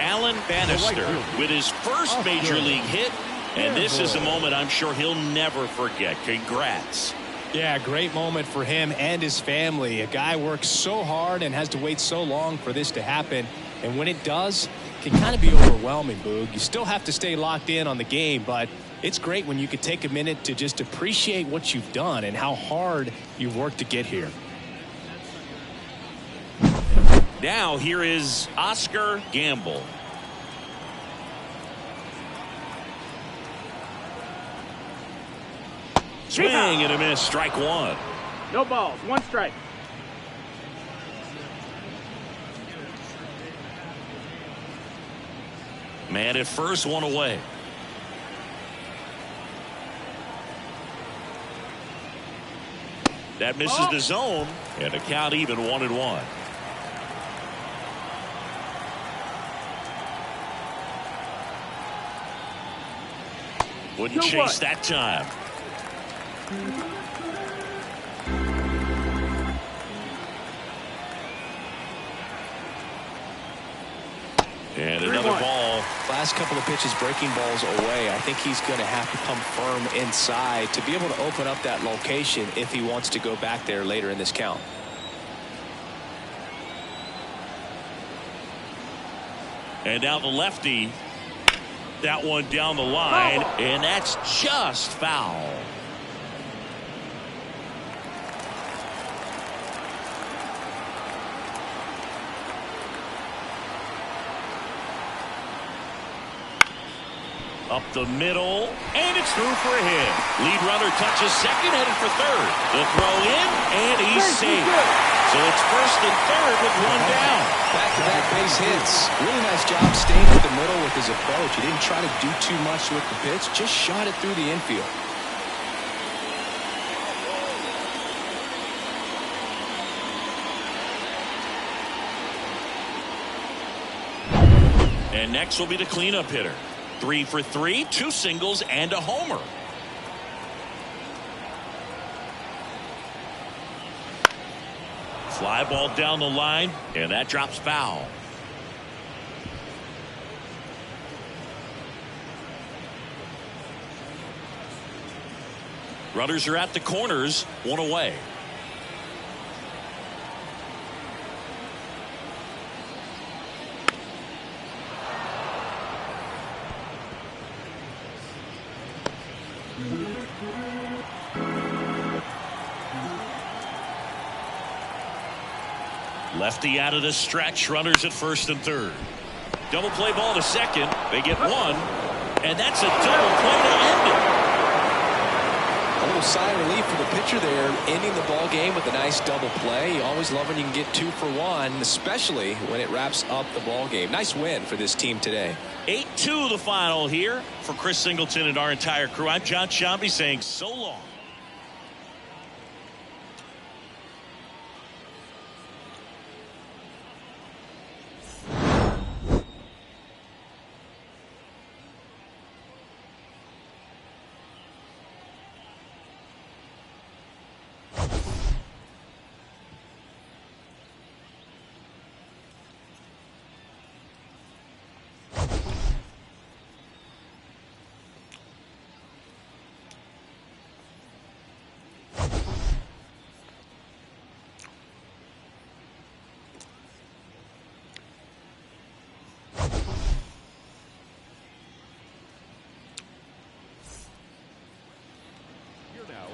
[SPEAKER 2] Alan Bannister with his first major league hit, and this is a moment I'm sure he'll never forget. Congrats.
[SPEAKER 3] Yeah, great moment for him and his family. A guy works so hard and has to wait so long for this to happen. And when it does, it can kind of be overwhelming, Boog. You still have to stay locked in on the game, but it's great when you can take a minute to just appreciate what you've done and how hard you've worked to get here.
[SPEAKER 2] Now here is Oscar Gamble. Swing and a miss, strike 1.
[SPEAKER 5] No balls, 1 strike.
[SPEAKER 2] Man at first, one away. That misses the zone, and a count even 1-1. Wouldn't chase that time. And another ball.
[SPEAKER 3] Last couple of pitches breaking balls away. I think he's going to have to come firm inside to be able to open up that location if he wants to go back there later in this count.
[SPEAKER 2] And now the lefty. That one down the line, and that's just foul. Up the middle, and it's through for a hit. Lead runner touches second, headed for third. The throw in, and he's safe. So it's first and third with one down.
[SPEAKER 3] Back-to-back base hits. Really nice job staying with the middle with his approach. He didn't try to do too much with the pitch, just shot it through the infield.
[SPEAKER 2] And next will be the cleanup hitter. 3 for 3, 2 singles, and a homer. Fly ball down the line, and that drops foul. Runners are at the corners, one away. Lefty out of the stretch, runners at first and third. Double play ball to second. They get one, and that's a double play to end it.
[SPEAKER 3] A little sigh of relief for the pitcher there, ending the ball game with a nice double play. You always love when you can get 2 for 1, especially when it wraps up the ball game. Nice win for this team today.
[SPEAKER 2] 8-2 the final here. For Chris Singleton and our entire crew, I'm John Sciambi saying so long.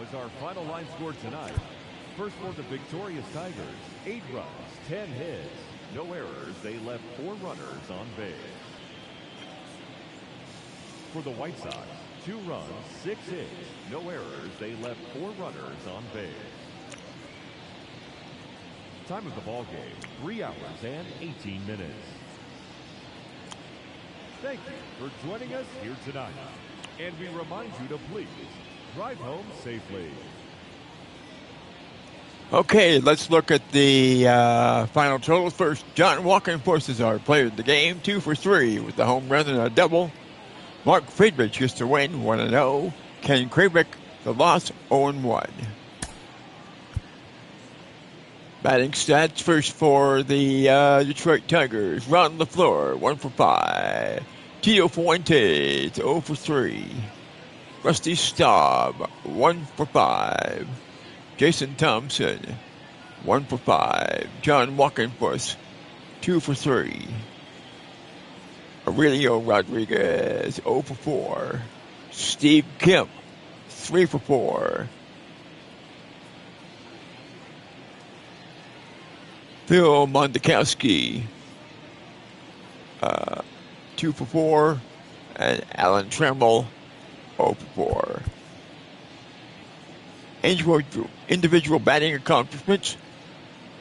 [SPEAKER 4] Is our final line score tonight. First for the victorious Tigers, 8 runs, 10 hits, no errors. They left 4 runners on base. For the White Sox, 2 runs, 6 hits, no errors. They left 4 runners on base. Time of the ball game, 3 hours and 18 minutes. Thank you for joining us here tonight. And we remind you to please drive home safely.
[SPEAKER 1] Okay, let's look at the final totals first. John Walkenforce is our player of the game, 2 for 3 with a home run and a double. Mark Friedrich gets the win, 1-0. Ken Krabick, the loss, 0-1. Batting stats first for the Detroit Tigers. Ron LaFleur, 1 for 5. Tito Fuentes, 0 for 3. Rusty Staub, 1 for 5. Jason Thompson, 1 for 5. John Walkenfuss, 2 for 3. Aurelio Rodriguez, 0 for 4. Steve Kemp, 3 for 4. Phil Mondakowski, 2 for 4. And Alan Trammell, 0 for 4. Individual batting accomplishments.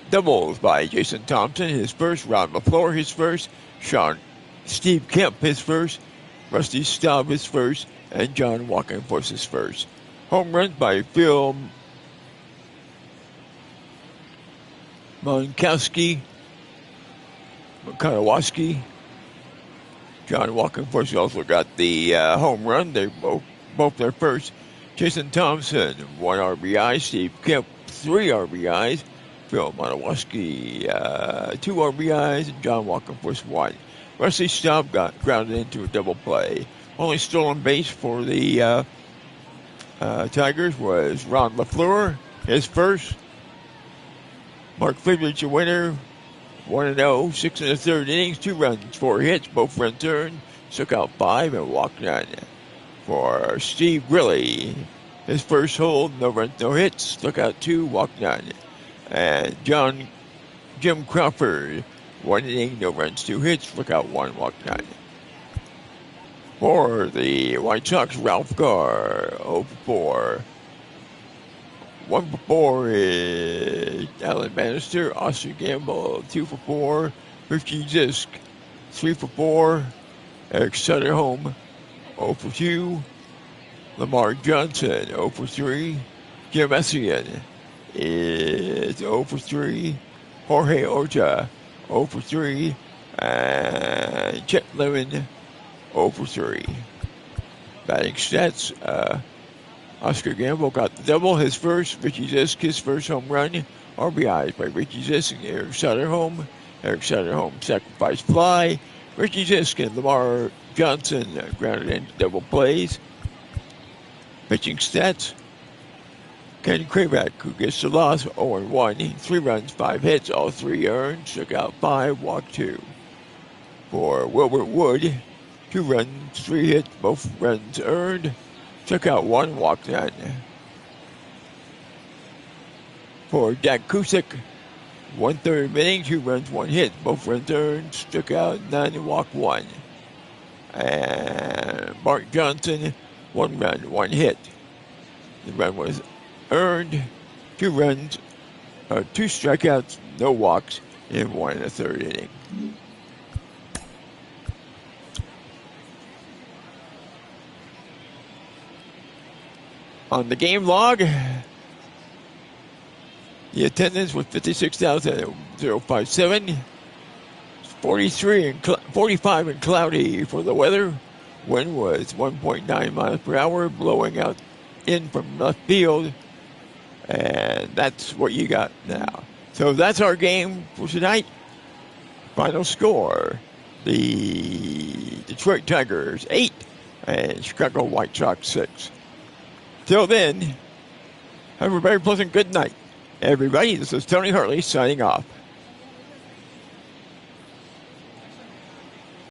[SPEAKER 1] Doubles by Jason Thompson, his first. Ron LaFleur, his first. Sean Steve Kemp his first, Rusty Staub his first, and John Walkenforce his first. Home runs by Phil Monkowski, John Walkenforce also got the home run. They both their first. Jason Thompson, 1 RBI. Steve Kemp, 3 RBIs. Phil Monowaski, 2 RBIs. And John Walkenforce, 1. Rusty Staub got grounded into a double play. Only stolen base for the Tigers was Ron LaFleur, his first. Mark Friedrich, a winner. 1-0, 6 in the third innings, 2 runs, 4 hits, both runs earned, struck out 5 and walked none. For Steve Grilly, his first hold, no runs, no hits, struck out 2, walked none. And Jim Crawford, 1 inning, no runs, 2 hits, struck out 1, walked none. For the White Sox, Ralph Garr, 0 for 4. 1 for 4 is Alan Bannister. Oscar Gamble, 2 for 4. Richie Zisk, 3 for 4. Eric Sutterholm, 0 for 2. Lamar Johnson, 0 for 3. Jim Essian is 0 for 3. Jorge Orta, 0 for 3. And Chet Lemon, 0 for 3. Batting stats, Oscar Gamble got the double, his first. Richie Zisk, his first home run. RBIs by Richie Zisk and Eric Sutterholm. Eric Sutterholm sacrifice fly. Richie Zisk and Lamar Johnson grounded into double plays. Pitching stats. Ken Krabak, who gets the loss, 0-1. 3 runs, 5 hits, all 3 earned. Struck out 5, walked 2. For Wilbert Wood, 2 runs, 3 hits, both runs earned. Struck out 1, walked none. For Dak Kusick, 1/3 inning, 2 runs, 1 hit, both runs earned. Struck out none, walked 1. And Bart Johnson, 1 run, 1 hit. The run was earned. 2 runs, 2 strikeouts, no walks in 1 1/3 inning. On the game log, the attendance was 56,057. 45 and cloudy for the weather. Wind was 1.9 miles per hour, blowing out in from left field. And that's what you got now. So that's our game for tonight. Final score, the Detroit Tigers 8 and Chicago White Sox 6. Till then, have a very pleasant good night. Everybody, this is Tony Hartley signing off.